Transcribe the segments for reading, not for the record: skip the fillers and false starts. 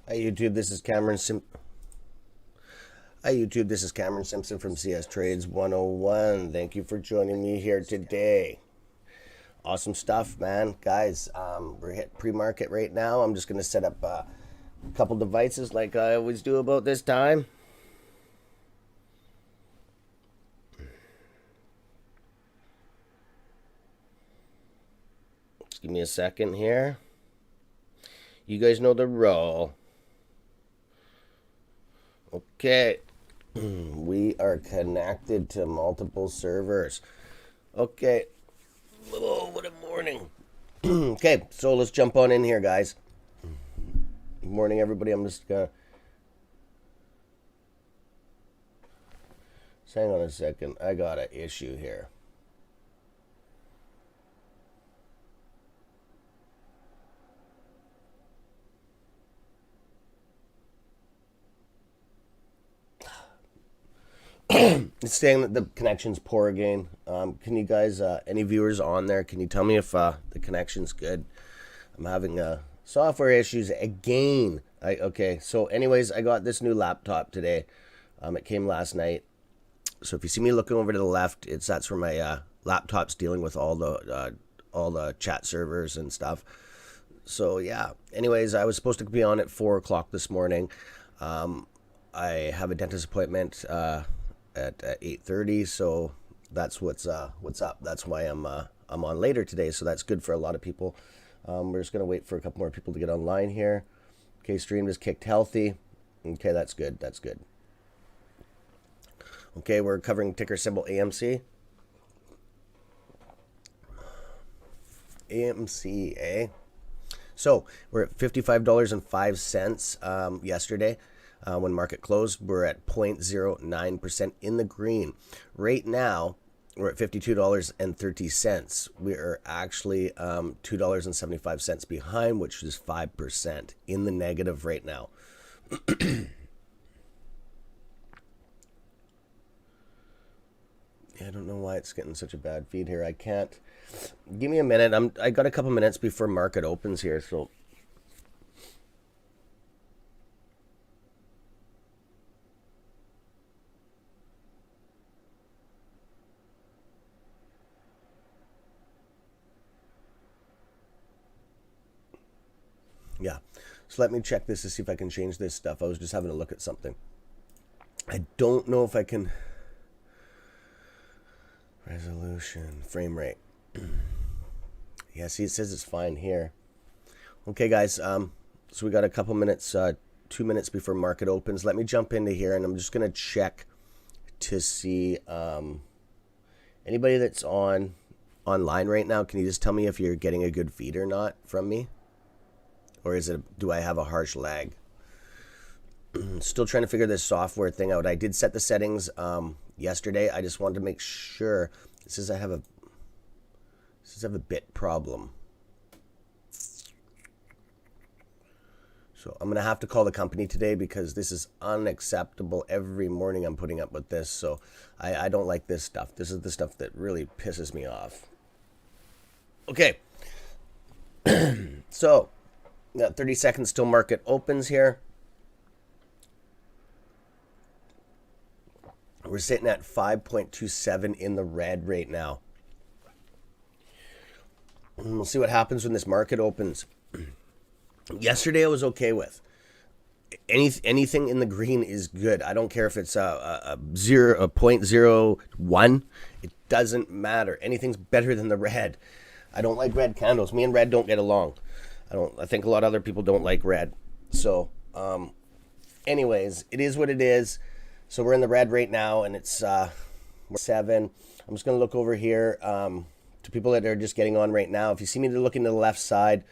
Hi YouTube, this is Cameron Hi YouTube, this is Cameron Simpson from CS Trades 101. Thank you for joining me here today. Awesome stuff, man. Guys, we're hit pre-market right now. I'm just going to set up a couple devices like I always do about this time. Just give me a second here. You guys know the role. Okay. We are connected to multiple servers. Okay. Oh, what a morning. Okay, so let's jump on in here, guys. Good morning, everybody. I'm just gonna hang on a second. I got an issue here. It's saying that the connection's poor again. Can you guys, any viewers on there, can you tell me if the connection's good? I'm having software issues again. Okay, so anyways, I got this new laptop today. It came last night. So if you see me looking over to the left, that's where my laptop's dealing with all the chat servers and stuff. So yeah. Anyways, I was supposed to be on at 4 o'clock this morning. I have a dentist appointment at 8:30, so that's what's up. That's why I'm on later today. So that's good for a lot of people. We're just gonna wait for a couple more people to get online here. Okay, stream is kicked healthy. Okay, that's good. That's good. Okay, we're covering ticker symbol AMC. AMC, eh? So we're at $55.05 yesterday. When market closed, we're at 0.09% in the green. Right now, we're at $52.30. We are actually $2.75 behind, which is 5% in the negative right now. I don't know why it's getting such a bad feed here. I can't. Give me a minute. I got a couple minutes before market opens here, so. Yeah. So let me check this to see if I can change this stuff. I was just having a look at something. I don't know if I can. Resolution, frame rate. Yeah, see, it says it's fine here. Okay, guys. So we got a couple minutes, 2 minutes before market opens. Let me jump into here, and I'm just gonna check to see anybody that's online right now. Can you just tell me if you're getting a good feed or not from me, or do I have a harsh lag? Still trying to figure this software thing out. I did set the settings yesterday. I just wanted to make sure. It says I have a bit problem. So I'm going to have to call the company today because this is unacceptable. Every morning I'm putting up with this. So I don't like this stuff. This is the stuff that really pisses me off. Okay. So, got 30 seconds till market opens here. We're sitting at 5.27 in the red right now. And we'll see what happens when this market opens. Yesterday I was okay with. Anything in the green is good. I don't care if it's a 0.01. It doesn't matter. Anything's better than the red. I don't like red candles. Me and red don't get along. I think a lot of other people don't like red. So, anyways, it is what it is. So we're in the red right now, and it's 7. I'm just gonna look over here to people that are just getting on right now. If you see me looking to the left side,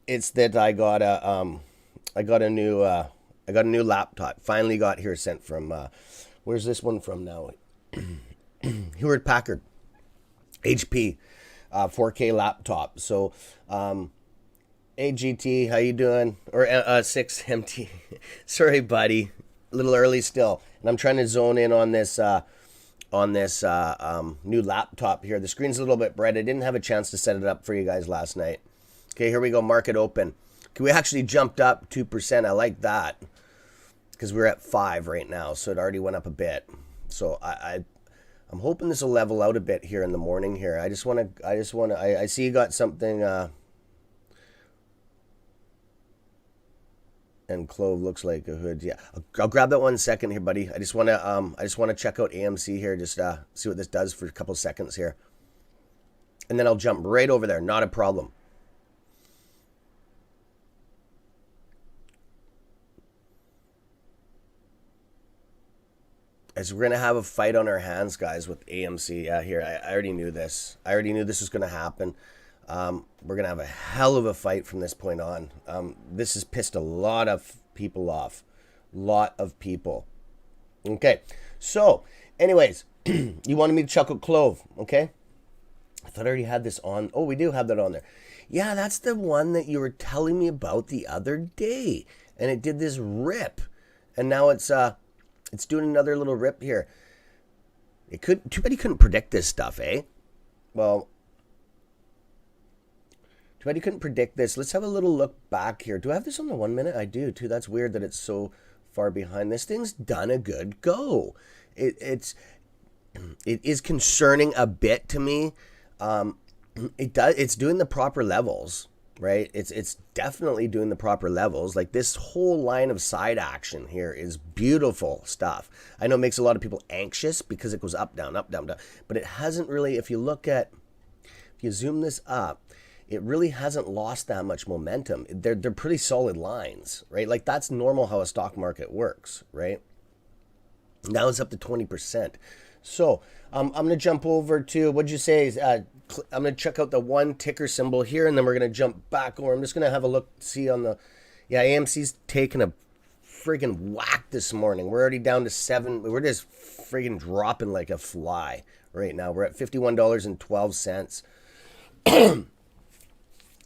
it's that I got a new laptop. Finally got here sent from where's this one from now? Hewlett Packard, HP, 4K laptop. So, AGT, how you doing? Or 6MT. Sorry, buddy. A little early still, and I'm trying to zone in on this new laptop here. The screen's a little bit bright. I didn't have a chance to set it up for you guys last night. Okay, here we go. Market open. We actually jumped up 2%. I like that because we're at 5 right now, so it already went up a bit. So I'm hoping this will level out a bit here in the morning here. I see you got something. And Clove looks like a hood. Yeah, I'll grab that 1 second here, buddy. I just want to check out AMC here, just see what this does for a couple seconds here, and then I'll jump right over there. Not a problem. As we're gonna have a fight on our hands, guys, with AMC. Yeah, here I already knew this. I already knew this was gonna happen. We're gonna have a hell of a fight from this point on. This has pissed a lot of people off. Lot of people. Okay, so anyways, you wanted me to check out Clove, okay? I thought I already had this on. Oh, we do have that on there. Yeah, that's the one that you were telling me about the other day, and it did this rip, and now it's doing another little rip here. Too bad you couldn't predict this stuff, eh? Well, too bad you couldn't predict this. Let's have a little look back here. Do I have this on the 1 minute? I do too. That's weird that it's so far behind. This thing's done a good go. It is concerning a bit to me. It's doing the proper levels, right? It's definitely doing the proper levels. Like this whole line of side action here is beautiful stuff. I know it makes a lot of people anxious because it goes up, down, down, but it hasn't really, if you zoom this up, it really hasn't lost that much momentum. They're pretty solid lines, right? Like that's normal how a stock market works, right? Now it's up to 20%. So I'm going to jump over to, what'd you say? I'm going to check out the one ticker symbol here, and then we're going to jump back over. I'm just going to have a look, see on the, yeah, AMC's taking a friggin' whack this morning. We're already down to 7. We're just friggin' dropping like a fly right now. We're at $51.12.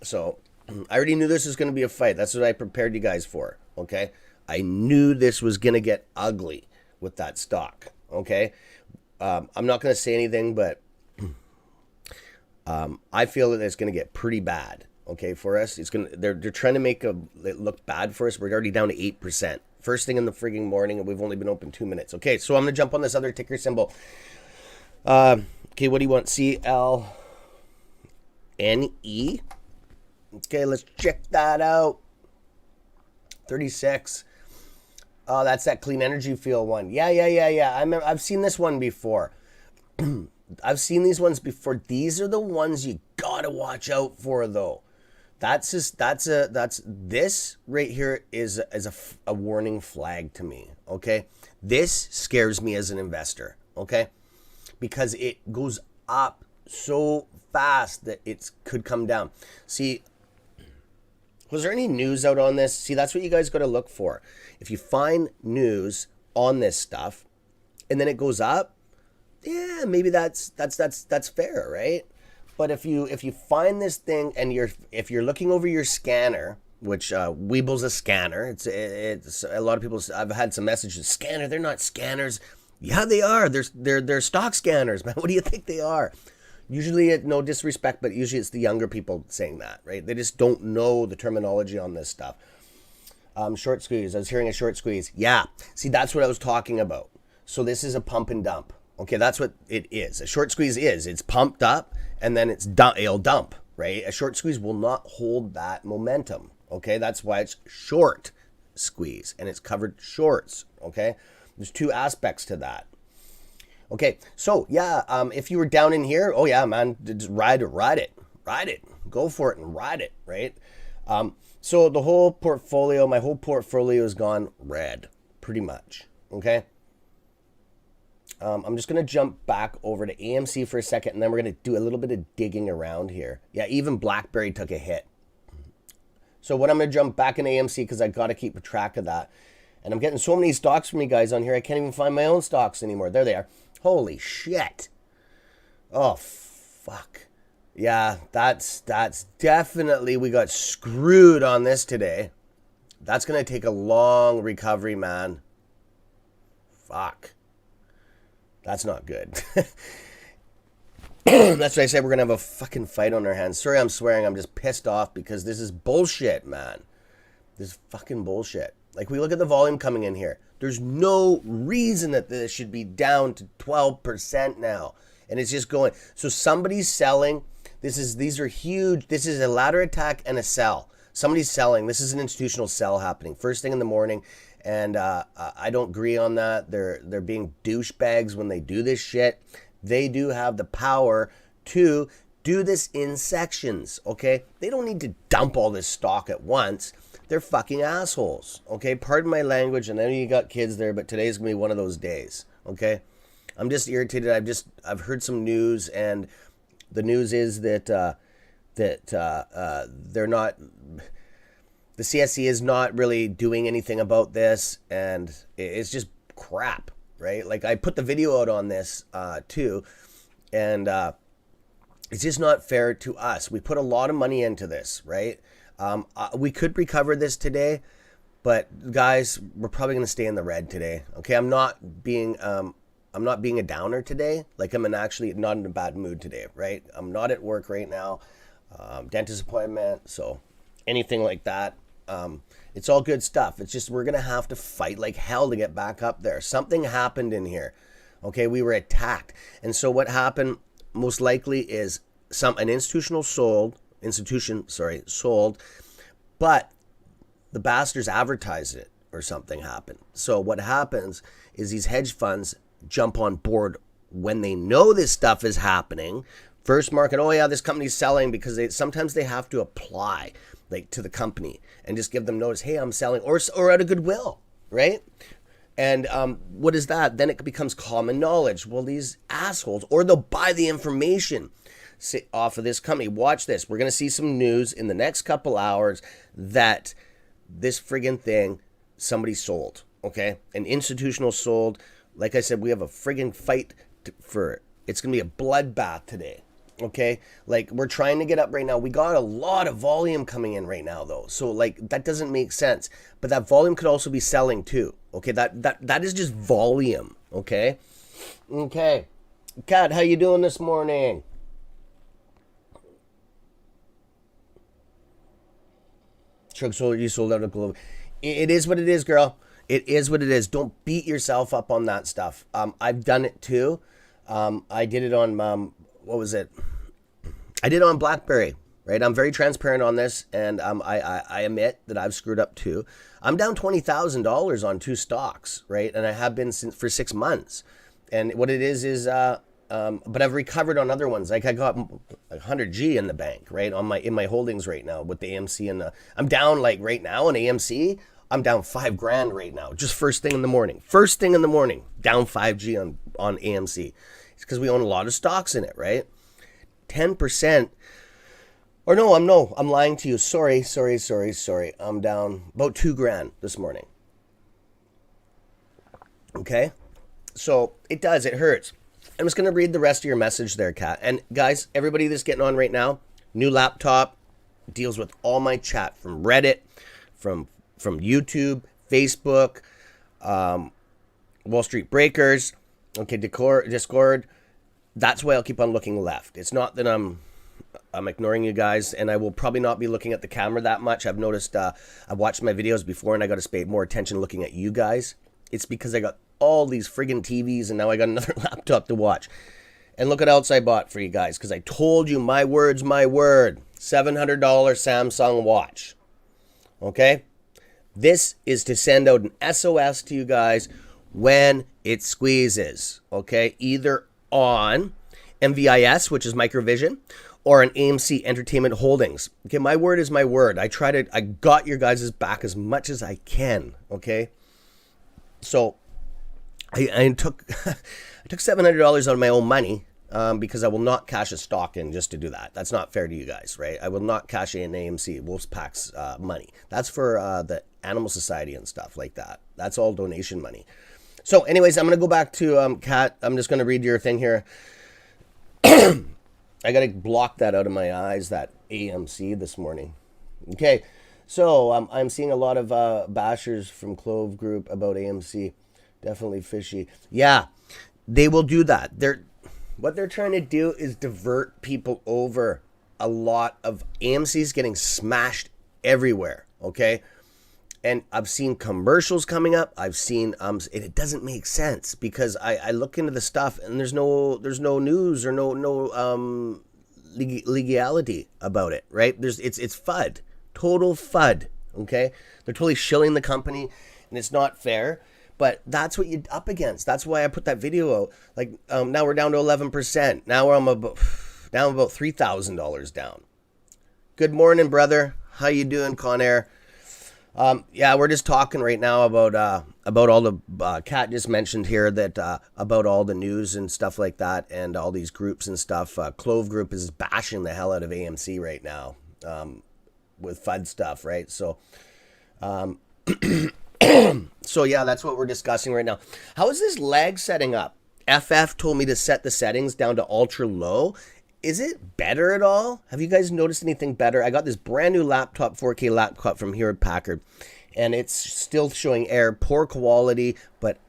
So I already knew this was going to be a fight. That's what I prepared you guys for, okay? I knew this was going to get ugly with that stock, okay? I'm not going to say anything, but I feel that it's going to get pretty bad, okay, for us. They're trying to make it look bad for us. We're already down to 8%. First thing in the frigging morning, and we've only been open 2 minutes. Okay, so I'm going to jump on this other ticker symbol. Okay, what do you want? CLNE? Okay, let's check that out. 36. Oh, that's that clean energy fuel one. Yeah. I've seen this one before. I've seen these ones before. These are the ones you gotta watch out for, though. This right here is a warning flag to me. Okay, this scares me as an investor. Okay, because it goes up so fast that it could come down. See, was there any news out on this? See, that's what you guys got to look for. If you find news on this stuff and then it goes up, yeah, maybe that's fair, right? But if you find this thing and if you're looking over your scanner, which Weeble's a scanner, it's a lot of people. I've had some messages. Scanner, they're not scanners. Yeah, they are. They're stock scanners, man. What do you think they are? Usually, no disrespect, but usually it's the younger people saying that, right? They just don't know the terminology on this stuff. Short squeeze. I was hearing a short squeeze. Yeah. See, that's what I was talking about. So this is a pump and dump. Okay, that's what it is. A short squeeze is. It's pumped up, and then it'll dump, right? A short squeeze will not hold that momentum. Okay, that's why it's short squeeze, and it's covered shorts. Okay, there's two aspects to that. Okay, so yeah, if you were down in here, oh yeah, man, just ride it, go for it and ride it, right? So the whole portfolio, my whole portfolio has gone red, pretty much. Okay, I'm just gonna jump back over to AMC for a second, and then we're gonna do a little bit of digging around here. Yeah, even BlackBerry took a hit. So what I'm gonna jump back in AMC because I gotta keep a track of that, and I'm getting so many stocks from you guys on here, I can't even find my own stocks anymore. There they are. Holy shit. Oh, fuck. Yeah, that's definitely, we got screwed on this today. That's going to take a long recovery, man. Fuck. That's not good. That's what I said. We're going to have a fucking fight on our hands. Sorry, I'm swearing. I'm just pissed off because this is bullshit, man. This is fucking bullshit. Like, we look at the volume coming in here. There's no reason that this should be down to 12% now. And it's just going. So somebody's selling. These are huge. This is a ladder attack and a sell. Somebody's selling. This is an institutional sell happening first thing in the morning. And I don't agree on that. They're being douchebags when they do this shit. They do have the power to do this in sections, okay? They don't need to dump all this stock at once. They're fucking assholes, okay? Pardon my language, and I know you got kids there, but today's gonna be one of those days, okay? I'm just irritated. I've heard some news, and the news is that they're not. The CSC is not really doing anything about this, and it's just crap, right? Like, I put the video out on this too, and it's just not fair to us. We put a lot of money into this, right? We could recover this today, but guys, we're probably going to stay in the red today. Okay, I'm not being a downer today. Like, I'm actually not in a bad mood today, right? I'm not at work right now, dentist appointment, so anything like that. It's all good stuff. It's just we're going to have to fight like hell to get back up there. Something happened in here. Okay, we were attacked. And so what happened most likely is an institution sold, but the bastards advertised it or something happened. So what happens is these hedge funds jump on board when they know this stuff is happening. First market, oh yeah, this company's selling, because sometimes they have to apply like to the company and just give them notice, hey, I'm selling, or out of goodwill, right? And what is that? Then it becomes common knowledge. Well, these assholes, or they'll buy the information off of this company. Watch this. We're going to see some news in the next couple hours that this friggin' thing, somebody sold, okay? An institutional sold. Like I said, we have a friggin' fight for it. It's going to be a bloodbath today. Okay, like, we're trying to get up right now. We got a lot of volume coming in right now, though. So, like, that doesn't make sense. But that volume could also be selling too. Okay, that is just volume. Okay, okay. Kat, how you doing this morning? Shrug sold. You sold out of Globe. It is what it is, girl. It is what it is. Don't beat yourself up on that stuff. I've done it too. I did it on what was it? I did it on BlackBerry, right? I'm very transparent on this, and I admit that I've screwed up too. I'm down $20,000 on 2 stocks, right? And I have been for 6 months. And what it is, but I've recovered on other ones. Like, I got 100G in the bank, right? In my holdings right now with the AMC, and I'm down, like, right now on AMC. I'm down $5,000 right now, just first thing in the morning. First thing in the morning, down 5G on AMC. It's because we own a lot of stocks in it, right? 10%. Or no, I'm lying to you. Sorry. I'm down about $2,000 this morning. Okay? So it hurts. I'm just going to read the rest of your message there, Kat. And guys, everybody that's getting on right now, new laptop, deals with all my chat from Reddit, from YouTube, Facebook, Wall Street Breakers, okay, Discord. That's why I'll keep on looking left. It's not that I'm ignoring you guys, and I will probably not be looking at the camera that much. I've noticed I've watched my videos before, and I got to pay more attention looking at you guys. It's because I got all these friggin' TVs, and now I got another laptop to watch. And look what else I bought for you guys, because I told you, my word's my word. $700 Samsung watch. Okay? This is to send out an SOS to you guys when it squeezes. Okay? Either on MVIS, which is MicroVision, or an AMC Entertainment Holdings. Okay, my word is my word. I got your guys' back as much as I can. Okay? So I took $700 out of my own money because I will not cash a stock in just to do that. That's not fair to you guys, right? I will not cash in AMC, Wolfpack's money. That's for the Animal Society and stuff like that. That's all donation money. So anyways, I'm going to go back to Kat. I'm just going to read your thing here. I got to block that out of my eyes, that AMC this morning. Okay, so I'm seeing a lot of bashers from Clove Group about AMC. Definitely fishy. Yeah, they will do that. What they're trying to do is divert people over. A lot of AMC's getting smashed everywhere, okay? And I've seen commercials coming up. I've seen it doesn't make sense because I look into the stuff and there's no news or no legality about it, right? It's FUD, total FUD. Okay, they're totally shilling the company, and it's not fair. But that's what you're up against. That's why I put that video out. Like now we're down to 11%. Now I'm about $3,000 down. Good morning, brother. How you doing, Conair? Yeah, we're just talking right now about all the Kat just mentioned here that about all the news and stuff like that, and all these groups and stuff. Clove Group is bashing the hell out of AMC right now with FUD stuff, right? So, so yeah, that's what we're discussing right now. How is this lag setting up? FF told me to set the settings down to ultra low. Is it better at all? Have you guys noticed anything better? I got this brand new laptop, 4K laptop from Hewlett Packard, and it's still showing error, poor quality, but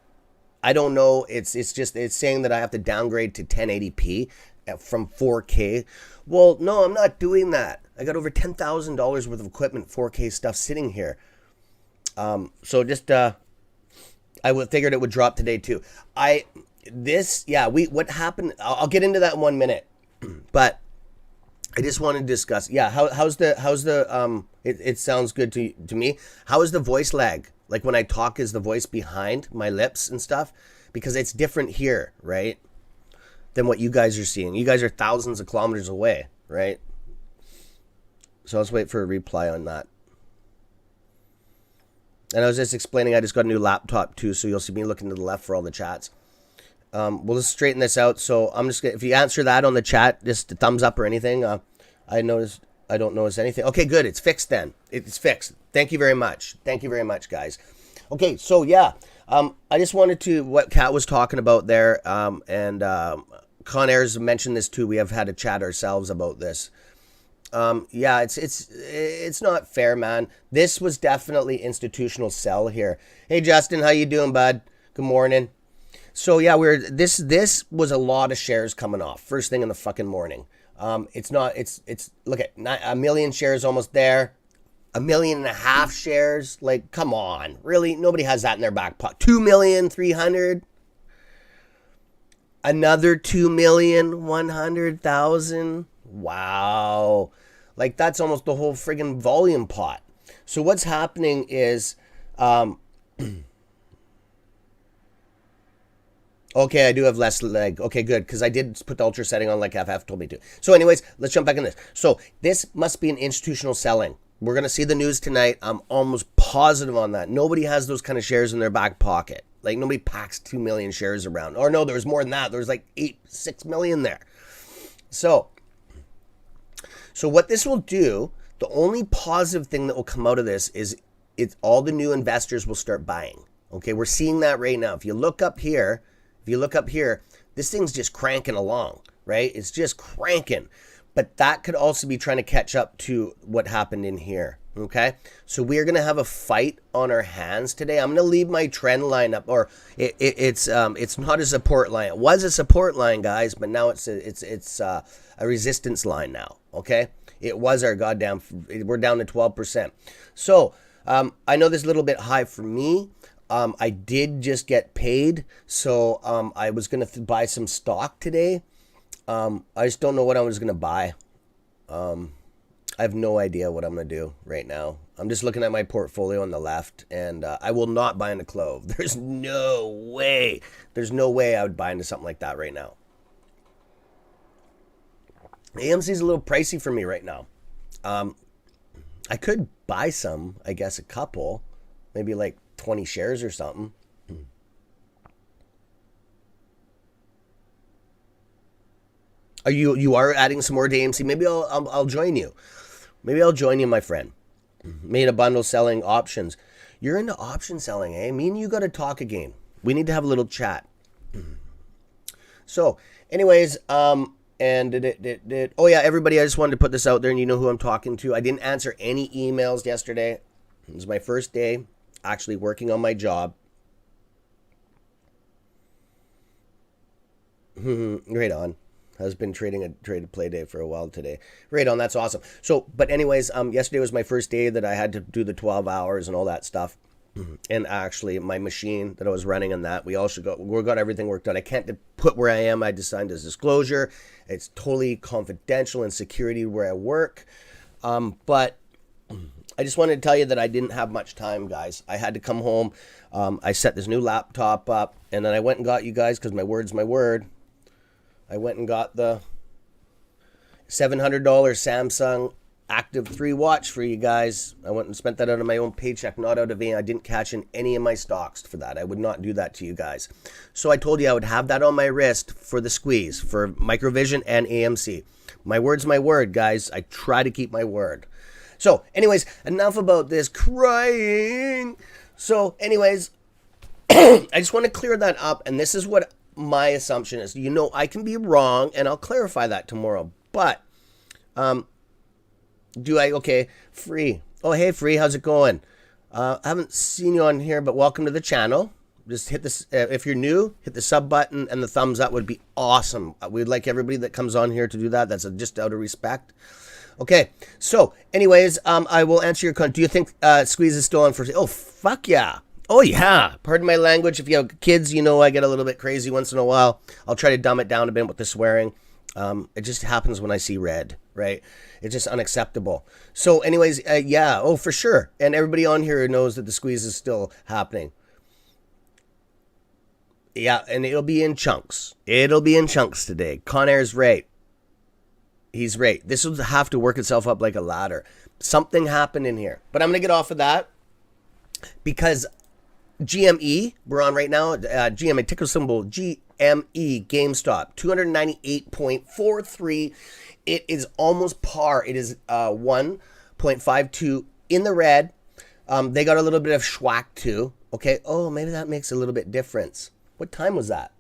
I don't know. It's saying that I have to downgrade to 1080p from 4K. Well, no, I'm not doing that. I got over $10,000 worth of equipment, 4K stuff sitting here. So just I figured it would drop today too. What happened? I'll get into that in 1 minute. But I just wanted to discuss. Yeah, how's the it sounds good to me. How is the voice lag? Like when I talk, is the voice behind my lips and stuff? Because it's different here, right? Than what you guys are seeing. You guys are thousands of kilometers away, right? So let's wait for a reply on that. And I was just explaining I just got a new laptop too, so you'll see me looking to the left for all the chats. We'll just straighten this out. So I'm just gonna, if you answer that on the chat, just a thumbs up or anything. I don't notice anything. Okay, good. It's fixed then. It's fixed. Thank you very much. Thank you very much, guys. Okay, so yeah, I just wanted to what Kat was talking about there, and Conair's mentioned this too. We have had a chat ourselves about this. Yeah, it's not fair, man. This was definitely institutional sell here. Hey, Justin, how you doing, bud? Good morning. So yeah, this was a lot of shares coming off first thing in the fucking morning. It's look at 1 million shares almost there, 1.5 million shares. Like, come on, really? Nobody has that in their back pocket. 2,300,000, another 2,100,000. Wow, like that's almost the whole friggin' volume pot. So what's happening is, okay, I do have less leg. Okay, good, because I did put the ultra setting on like FF told me to. So anyways, let's jump back in this. So this must be an institutional selling. We're going to see the news tonight. I'm almost positive on that. Nobody has those kind of shares in their back pocket. Like nobody packs 2 million shares around. Or no, there was more than that. There was like 6 million there. So what this will do, the only positive thing that will come out of this is all the new investors will start buying. Okay, we're seeing that right now. If you look up here, this thing's just cranking along, right? It's just cranking. But that could also be trying to catch up to what happened in here, okay? So we are going to have a fight on our hands today. I'm going to leave my trend line up, or it's not a support line. It was a support line, guys, but now it's a resistance line now, okay? It was our goddamn, we're down to 12%. So I know this is a little bit high for me. I did just get paid, so I was going to buy some stock today. I just don't know what I was going to buy. I have no idea what I'm going to do right now. I'm just looking at my portfolio on the left, and I will not buy into Clove. There's no way. There's no way I would buy into something like that right now. AMC's a little pricey for me right now. I could buy some, I guess a couple, maybe like 20 shares or something. You are adding some more to AMC? Maybe I'll join you. Maybe I'll join you, my friend. Made a bundle selling options. You're into option selling, eh? Me and you got to talk again. We need to have a little chat. So, anyways, oh yeah, everybody, I just wanted to put this out there, and you know who I'm talking to. I didn't answer any emails yesterday. It was my first day actually working on my job. Right on. has been trading a trade play day for a while today. Right on, that's awesome. So, but anyways, yesterday was my first day that I had to do the 12 hours and all that stuff. And actually, my machine that I was running on that, we got everything worked out. I can't put where I am. I just signed as disclosure. It's totally confidential and security where I work. But I just wanted to tell you that I didn't have much time, guys. I had to come home. I set this new laptop up, and then I went and got you guys, because my word's my word. I went and got the $700 Samsung Active 3 watch for you guys. I went and spent that out of my own paycheck, not out of I didn't cash in any of my stocks for that. I would not do that to you guys. So I told you I would have that on my wrist for the squeeze, for MicroVision and AMC. My word's my word, guys. I try to keep my word. So anyways, enough about this crying. So anyways, I just want to clear that up, and this is what my assumption is. You know, I can be wrong, and I'll clarify that tomorrow. But okay, Free. Oh, hey, Free, how's it going? I haven't seen you on here, but welcome to the channel. Just hit this, if you're new, hit the sub button, and the thumbs up would be awesome. We'd like everybody that comes on here to do that. That's just out of respect. Okay, so anyways, I will answer your question. Do you think Squeeze is still on for... Oh, fuck yeah. Oh, yeah. Pardon my language. If you have kids, you know I get a little bit crazy once in a while. I'll try to dumb it down a bit with the swearing. It just happens when I see red, right? It's just unacceptable. So anyways, yeah, oh, for sure. And everybody on here knows that the squeeze is still happening. Yeah, and it'll be in chunks. It'll be in chunks today. Conair's right. He's right. This will have to work itself up like a ladder. Something happened in here. But I'm going to get off of that because GME, we're on right now, GME, ticker symbol GME, GameStop, 298.43. It is almost par. It is 1.52 in the red. They got a little bit of schwack too. Okay. Oh, maybe that makes a little bit difference. What time was that?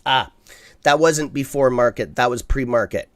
That wasn't before market. That was pre-market.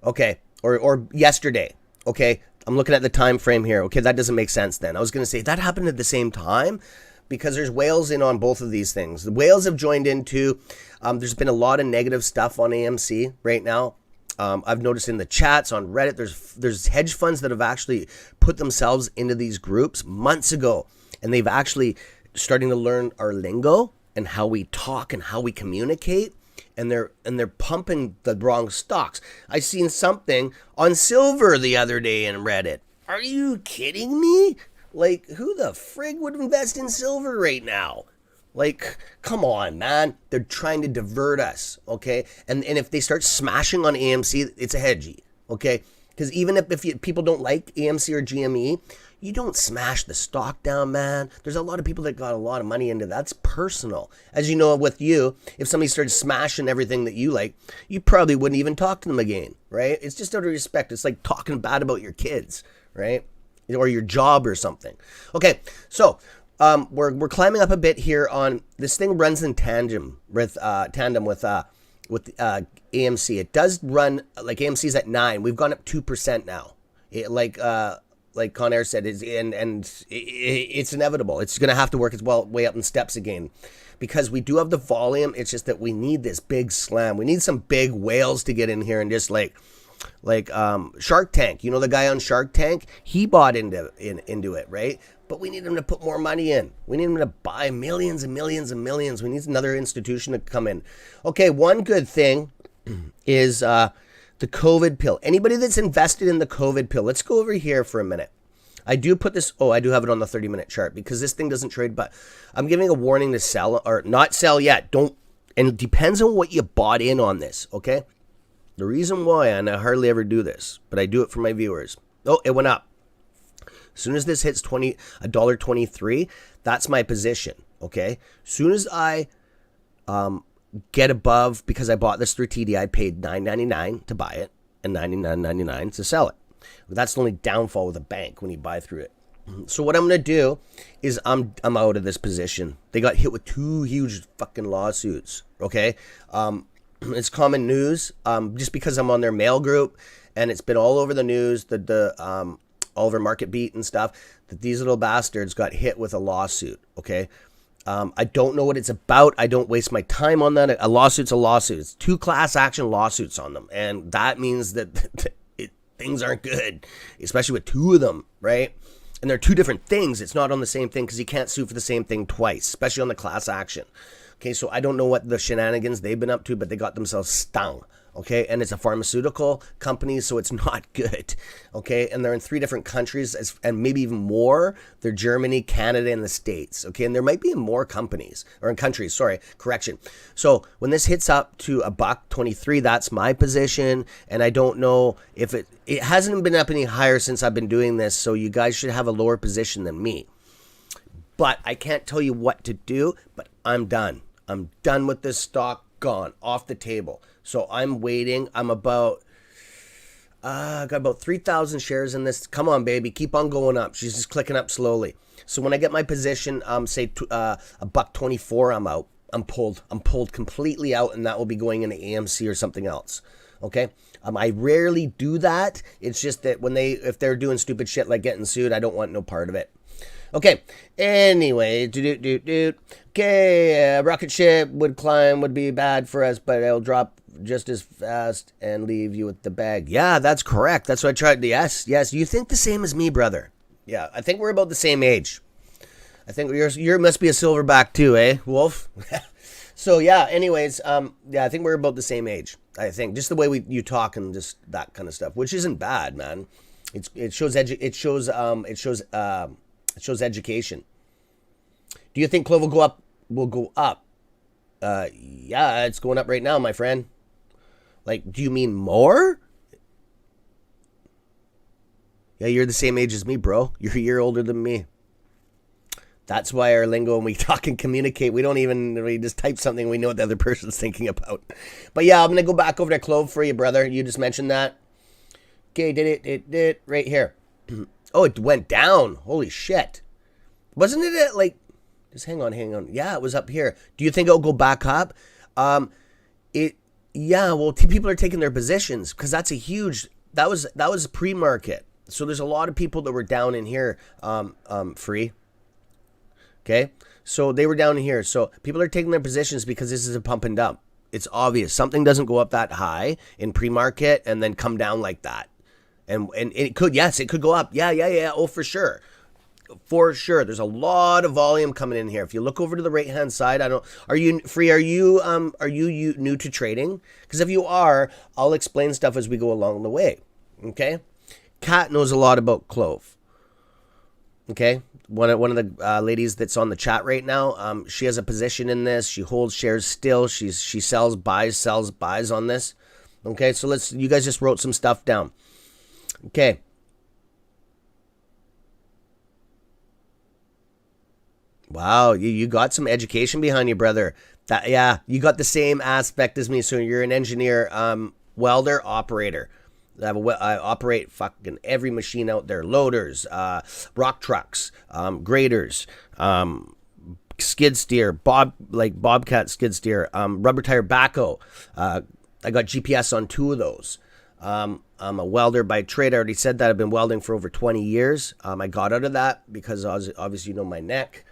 Okay. Or yesterday. Okay. I'm looking at the time frame here. Okay. That doesn't make sense then. I was going to say that happened at the same time because there's whales in on both of these things. The whales have joined in too. There's been a lot of negative stuff on AMC right now. I've noticed in the chats on Reddit, there's hedge funds that have actually put themselves into these groups months ago, and they've actually starting to learn our lingo and how we talk and how we communicate, and they're pumping the wrong stocks. I seen something on silver the other day in Reddit. Are you kidding me? Like, who the frig would invest in silver right now? Like, come on, man. They're trying to divert us, okay? And if they start smashing on AMC, it's a hedgy, okay? Because even if people don't like AMC or GME, you don't smash the stock down, man. There's a lot of people that got a lot of money into that. That's personal. As you know, with you, if somebody started smashing everything that you like, you probably wouldn't even talk to them again, right? It's just out of respect. It's like talking bad about your kids, right? Or your job or something. Okay, so... we're climbing up a bit here on this thing. Runs in tandem with AMC. It does run like AMC's at 9. We've gone up 2% now. Like Conair said, it's inevitable. It's going to have to work its way up in steps again, because we do have the volume. It's just that we need this big slam. We need some big whales to get in here and just like Shark Tank. You know the guy on Shark Tank? He bought into it, right? But we need him to put more money in. We need him to buy millions and millions and millions. We need another institution to come in. Okay, one good thing is the COVID pill. Anybody that's invested in the COVID pill, let's go over here for a minute. I do put this, I do have it on the 30-minute chart because this thing doesn't trade, but I'm giving a warning to sell or not sell yet. Don't, and it depends on what you bought in on this, okay? The reason why, and I hardly ever do this, but I do it for my viewers. Oh, it went up. As soon as this hits $1.23, that's my position, okay? As soon as I get above, because I bought this through TD, I paid $9.99 to buy it and $99.99 to sell it. That's the only downfall with a bank when you buy through it. So what I'm going to do is I'm out of this position. They got hit with 2 huge fucking lawsuits, okay? It's common news just because I'm on their mail group, and it's been all over the news, all over Market Beat and stuff, that these little bastards got hit with a lawsuit, okay? I don't know what it's about. I don't waste my time on that. A lawsuit's a lawsuit. It's 2 class action lawsuits on them. And that means that things aren't good, especially with 2 of them, right? And they're 2 different things. It's not on the same thing because you can't sue for the same thing twice, especially on the class action. Okay, so I don't know what the shenanigans they've been up to, but they got themselves stung. Okay, and it's a pharmaceutical company, so it's not good. Okay, and they're in 3 different countries, and maybe even more. They're Germany, Canada, and the States. Okay, and there might be in more companies, or in countries, sorry, correction. So when this hits up to $1.23, that's my position, and I don't know if it hasn't been up any higher since I've been doing this, so you guys should have a lower position than me. But I can't tell you what to do, but I'm done. I'm done with this stock, gone, off the table. So I'm waiting. I got about 3,000 shares in this. Come on, baby. Keep on going up. She's just clicking up slowly. So when I get my position, say $1.24, I'm out. I'm pulled completely out, and that will be going into AMC or something else. Okay. I rarely do that. It's just that if they're doing stupid shit like getting sued, I don't want no part of it. Okay, anyway, okay, rocket ship would be bad for us, but it'll drop just as fast and leave you with the bag. Yeah, that's correct. That's what I tried. Yes. You think the same as me, brother. Yeah, I think we're about the same age. I think you must be a silverback too, eh, Wolf? So yeah, anyways, I think we're about the same age. I think just the way you talk and just that kind of stuff, which isn't bad, man. It shows education. Do you think Clove will go up? Yeah, it's going up right now, my friend. Like, do you mean more? Yeah, you're the same age as me, bro. You're a year older than me. That's why our lingo, when we talk and communicate, we just type something, we know what the other person's thinking about. But yeah, I'm going to go back over to Clove for you, brother. You just mentioned that. Okay, did right here. Oh, it went down. Holy shit. Wasn't it at like, just hang on. Yeah, it was up here. Do you think it'll go back up? Yeah, well, people are taking their positions because that's that was pre-market. So there's a lot of people that were down in here free. Okay. So they were down in here. So people are taking their positions because this is a pump and dump. It's obvious. Something doesn't go up that high in pre-market and then come down like that. And it could, yes, it could go up. Yeah. Oh, for sure. For sure. There's a lot of volume coming in here. If you look over to the right-hand side, are you new to trading? Because if you are, I'll explain stuff as we go along the way. Okay? Kat knows a lot about Clove. Okay? One of the ladies that's on the chat right now, she has a position in this. She holds shares still. She sells, buys on this. Okay? So you guys just wrote some stuff down. Okay. Wow, you got some education behind you, brother. You got the same aspect as me. So you're an engineer, welder, operator. I operate fucking every machine out there: loaders, rock trucks, graders, skid steer, bobcat skid steer, rubber tire backhoe. I got GPS on 2 of those. I'm a welder by trade. I already said that. I've been welding for over 20 years. I got out of that because obviously my neck.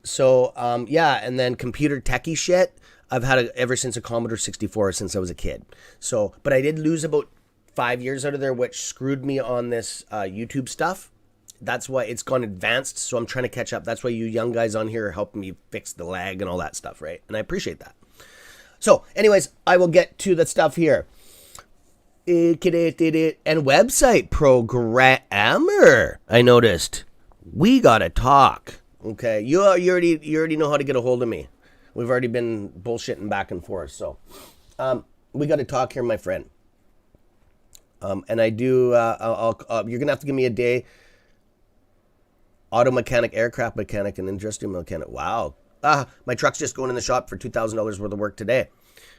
So, and then computer techie shit, I've had it ever since a Commodore 64, since I was a kid. So, but I did lose about 5 years out of there, which screwed me on this YouTube stuff. That's why it's gone advanced, so I'm trying to catch up. That's why you young guys on here are helping me fix the lag and all that stuff, right? And I appreciate that. So, anyways, I will get to the stuff here. And website programmer, I noticed. We gotta talk. Okay, you already know how to get a hold of me. We've already been bullshitting back and forth, so we got to talk here, my friend. And I do. You're gonna have to give me a day. Auto mechanic, aircraft mechanic, and industrial mechanic. Wow. My truck's just going in the shop for $2,000 worth of work today.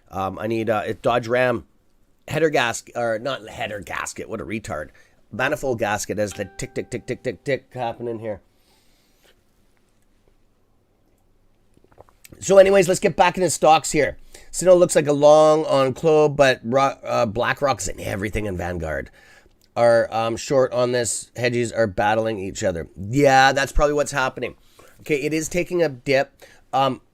I need a Dodge Ram header gasket, or not header gasket. What a retard. Manifold gasket as the tick tick tick tick tick tick happening here. So anyways, let's get back into stocks here. Citadel looks like a long on Clove, but BlackRock's in everything in Vanguard. Are short on this. Hedges are battling each other. Yeah, that's probably what's happening. Okay, it is taking a dip.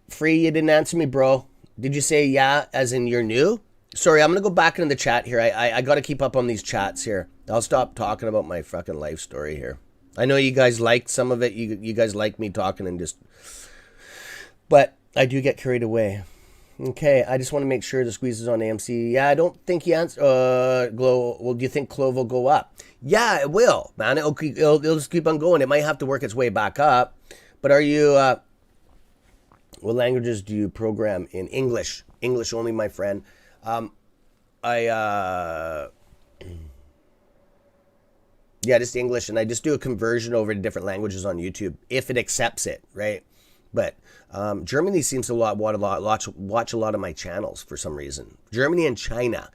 Free, you didn't answer me, bro. Did you say yeah, as in you're new? Sorry, I'm gonna go back into the chat here. I gotta keep up on these chats here. I'll stop talking about my fucking life story here. I know you guys liked some of it. You guys like me talking and just, but I do get carried away. Okay, I just want to make sure the squeeze is on AMC. Yeah, I don't think he answered. Glow. Well, do you think Clove will go up? Yeah, it will, man. It'll just keep on going. It might have to work its way back up. But are you? What languages do you program in? English. English only, my friend. Yeah, just English, and I just do a conversion over to different languages on YouTube if it accepts it, right? But Germany seems to watch a lot of my channels for some reason. Germany and China.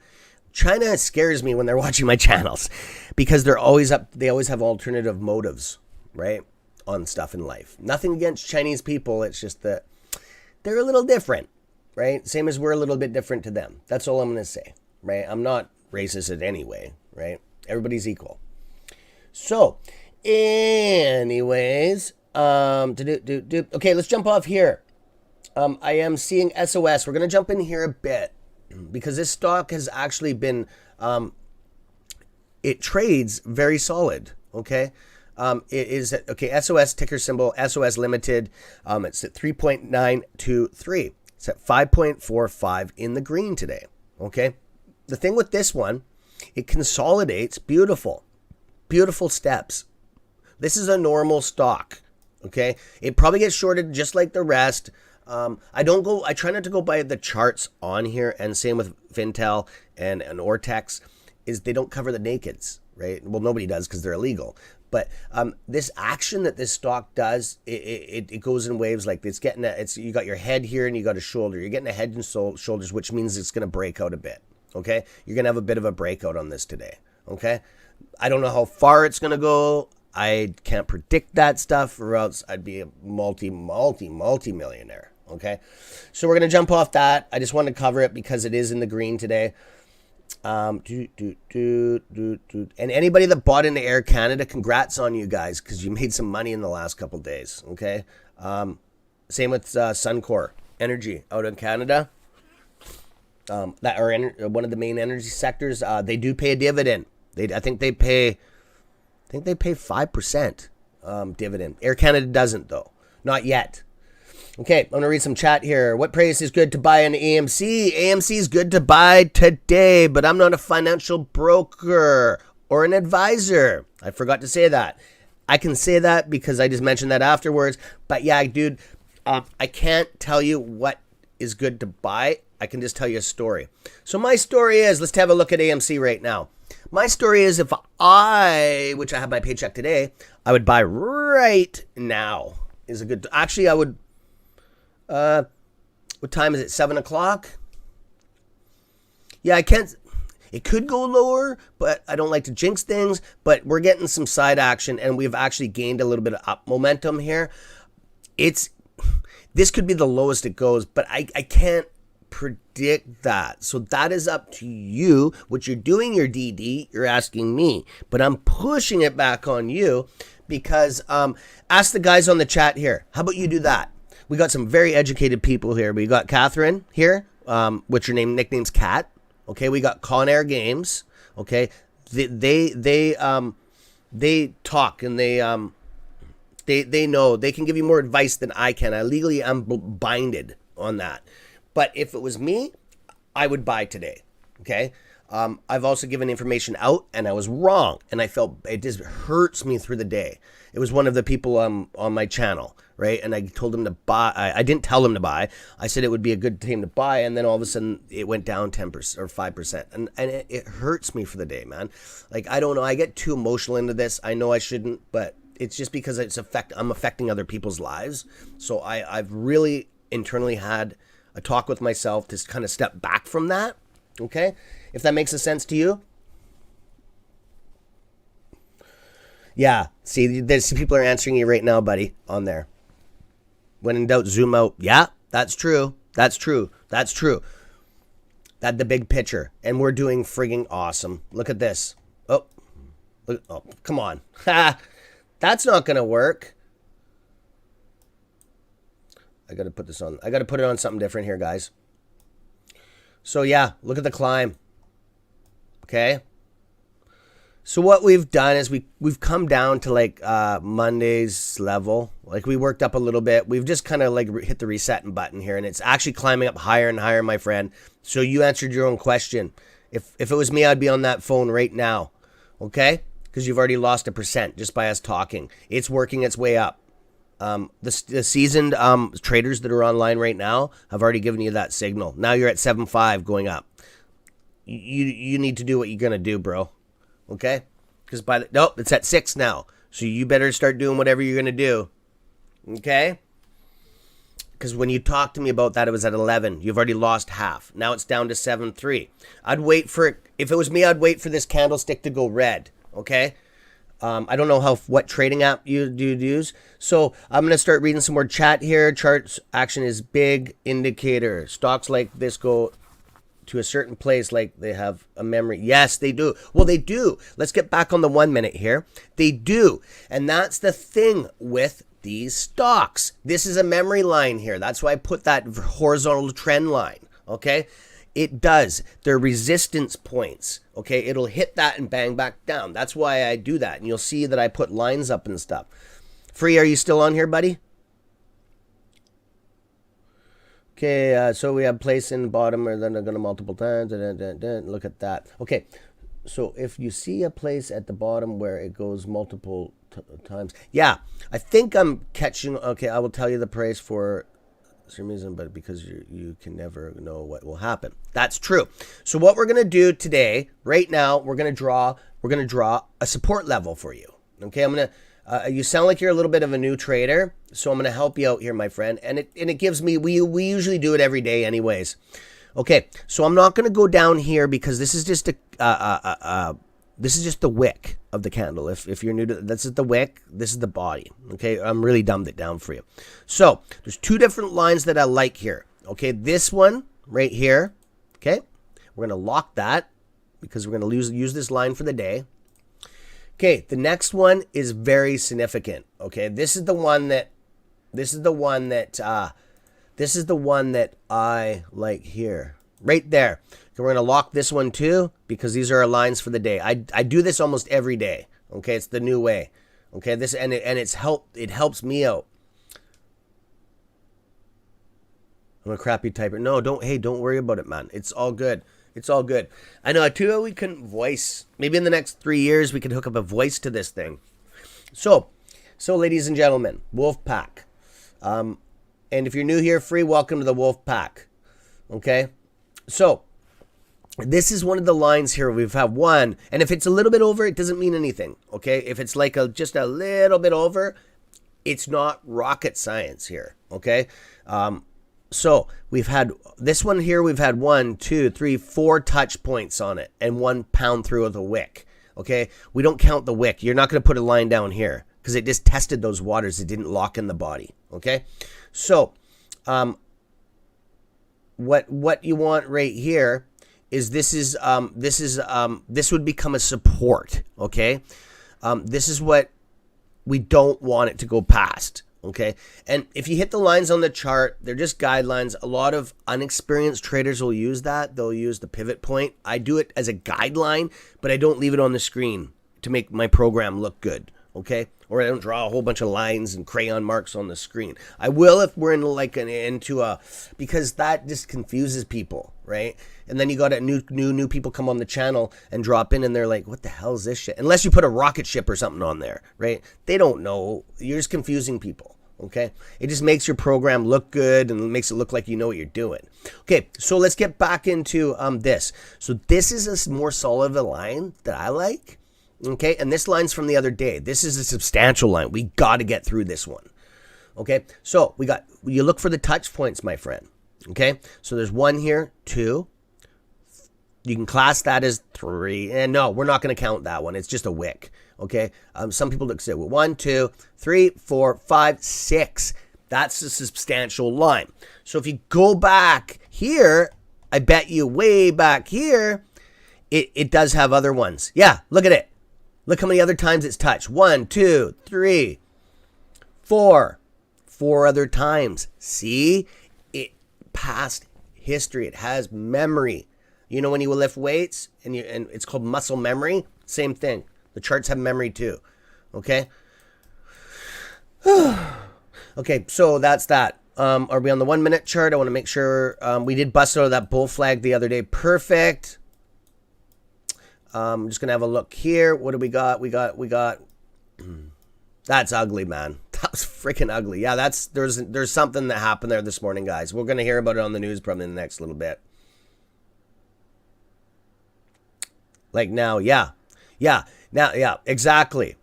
China scares me when they're watching my channels because they're always up. They always have alternative motives, right, on stuff in life. Nothing against Chinese people. It's just that they're a little different, right? Same as we're a little bit different to them. That's all I'm going to say, right? I'm not racist in any way, right? Everybody's equal. So, anyways, okay, let's jump off here. I am seeing SOS. We're going to jump in here a bit because this stock has actually been, it trades very solid, okay? It is, okay, SOS ticker symbol, SOS Limited. It's at 3.923. It's at 5.45 in the green today, okay? The thing with this one, it consolidates beautiful steps. This is a normal stock, okay? It probably gets shorted just like the rest. I try not to go by the charts on here, and same with Fintel and Ortex, is they don't cover the nakeds, right? Well, nobody does because they're illegal. But this action that this stock does, it goes in waves. Like you got your head here and you got a shoulder. You're getting a head and shoulders, which means it's going to break out a bit, okay? You're going to have a bit of a breakout on this today, okay? I don't know how far it's going to go. I can't predict that stuff, or else I'd be a multi-millionaire, okay? So we're going to jump off that. I just wanted to cover it because it is in the green today. And anybody that bought into Air Canada, congrats on you guys, because you made some money in the last couple days, okay? Same with Suncor Energy out in Canada. That are one of the main energy sectors. They do pay a dividend. I think they pay 5% dividend. Air Canada doesn't, though. Not yet. Okay, I'm going to read some chat here. What price is good to buy in AMC? AMC is good to buy today, but I'm not a financial broker or an advisor. I forgot to say that. I can say that because I just mentioned that afterwards. But yeah, dude, I can't tell you what is good to buy. I can just tell you a story. So my story is, let's have a look at AMC right now. My story is, which I have my paycheck today, I would buy right now. Actually, I would, what time is it? 7 o'clock? Yeah, it could go lower, but I don't like to jinx things, but we're getting some side action and we've actually gained a little bit of up momentum here. This could be the lowest it goes, but I can't predict that. So that is up to you. What you're doing, your DD, you're asking me, but I'm pushing it back on you because ask the guys on the chat here. How about you do that? We got some very educated people here. We got Catherine here, which her nickname's Cat. Okay, we got Con Air Games. Okay, they talk and they know they can give you more advice than I can. I legally am binded on that. But if it was me, I would buy today, okay? I've also given information out, and I was wrong, and I felt it just hurts me through the day. It was one of the people on my channel, right? And I told him to buy. I didn't tell him to buy. I said it would be a good time to buy, and then all of a sudden it went down 10% or 5%, and it hurts me for the day, man. Like, I don't know. I get too emotional into this. I know I shouldn't, but it's just because I'm affecting other people's lives. So I've really internally had a talk with myself to kind of step back from that, okay? If that makes a sense to you. Yeah, see, there's people are answering you right now, buddy, on there. When in doubt, zoom out. Yeah, that's true. That's true. That's true. That's the big picture. And we're doing frigging awesome. Look at this. Oh, come on. Ha! That's not going to work. I got to put this on. I got to put it on something different here, guys. So yeah, look at the climb. Okay. So what we've done is we've come down to like Monday's level. Like we worked up a little bit. We've just kind of like hit the resetting button here, and it's actually climbing up higher and higher, my friend. So you answered your own question. If it was me, I'd be on that phone right now. Okay? Because you've already lost 1% just by us talking. It's working its way up. The seasoned traders that are online right now have already given you that signal. Now you're at 7.5 going up. You need to do what you're gonna do, bro. Okay? Because nope, it's at 6 now. So you better start doing whatever you're gonna do. Okay? Because when you talked to me about that, it was at 11. You've already lost half. Now it's down to 7.3. I'd wait for, if it was me, I'd wait for this candlestick to go red. Okay? I don't know what trading app you use. So I'm going to start reading some more chat here. Charts action is big indicator. Stocks like this go to a certain place like they have a memory. Yes, they do. Well, they do. Let's get back on the 1 minute here. They do. And that's the thing with these stocks. This is a memory line here. That's why I put that horizontal trend line. Okay? It does. They're resistance points. Okay? It'll hit that and bang back down. That's why I do that. And you'll see that I put lines up and stuff. Free, are you still on here, buddy? Okay, so we have place in the bottom, or then they're going to multiple times. Look at that. Okay, so if you see a place at the bottom where it goes multiple times. Yeah, I think I'm catching. Okay, I will tell you the price for some reason, but because you can never know what will happen. That's true. So what we're going to do today, right now, we're going to draw a support level for you. Okay, I'm going to you sound like you're a little bit of a new trader, so I'm going to help you out here, my friend. And it gives me, we usually do it every day anyways. Okay, so I'm not going to go down here because this is just this is just the wick of the candle. If you're new to this, is the wick, this is the body. Okay, I'm really dumbed it down for you. So there's two different lines that I like here. Okay, this one right here. Okay, we're going to lock that because we're going to use this line for the day. Okay, the next one is very significant. Okay, this is the one that I like here. Right there. Okay, we're gonna lock this one too because these are our lines for the day. I do this almost every day. Okay, it's the new way. Okay, it helps me out. I'm a crappy typer. No, don't worry about it, man. It's all good. It's all good. I know, too, we couldn't voice. Maybe in the next 3 years, we could hook up a voice to this thing. So ladies and gentlemen, Wolf Pack. And if you're new here, free, welcome to the Wolf Pack. Okay? So, this is one of the lines here. We've had one. And if it's a little bit over, it doesn't mean anything. Okay? If it's like just a little bit over, it's not rocket science here. Okay? So we've had this one here. We've had 1, 2, 3, 4 touch points on it and 1 pound through of the wick. Okay, we don't count the wick. You're not going to put a line down here because it just tested those waters. It didn't lock in the body. Okay, so what you want right here is this would become a support. Okay, this is what we don't want it to go past. Okay, and if you hit the lines on the chart, they're just guidelines. A lot of unexperienced traders will use that. They'll use the pivot point. I do it as a guideline, but I don't leave it on the screen to make my program look good. Okay, or I don't draw a whole bunch of lines and crayon marks on the screen. I will if we're because that just confuses people, right? And then you got new people come on the channel and drop in, and they're like, "What the hell is this shit?" Unless you put a rocket ship or something on there, right? They don't know. You're just confusing people. Okay, it just makes your program look good and makes it look like you know what you're doing. Okay, so let's get back into this. So this is a more solid line that I like. Okay, and this line's from the other day. This is a substantial line. We got to get through this one. Okay, so you look for the touch points, my friend. Okay, so there's 1 here, 2. You can class that as 3. And no, we're not going to count that one. It's just a wick. Okay, some people say 1, 2, 3, 4, 5, 6. That's a substantial line. So if you go back here, I bet you way back here, it does have other ones. Yeah, look at it. Look how many other times it's touched. 1, 2, 3, 4, 4 other times. See? It past history. It has memory. You know when you lift weights and it's called muscle memory? Same thing. The charts have memory too. Okay? Okay, so that's that. Are we on the 1 minute chart? I want to make sure we did bust out of that bull flag the other day. Perfect. I'm just gonna have a look here. What do we got? We got. That's ugly, man. That was freaking ugly. Yeah, there's something that happened there this morning, guys. We're gonna hear about it on the news probably in the next little bit. Like now, yeah, exactly,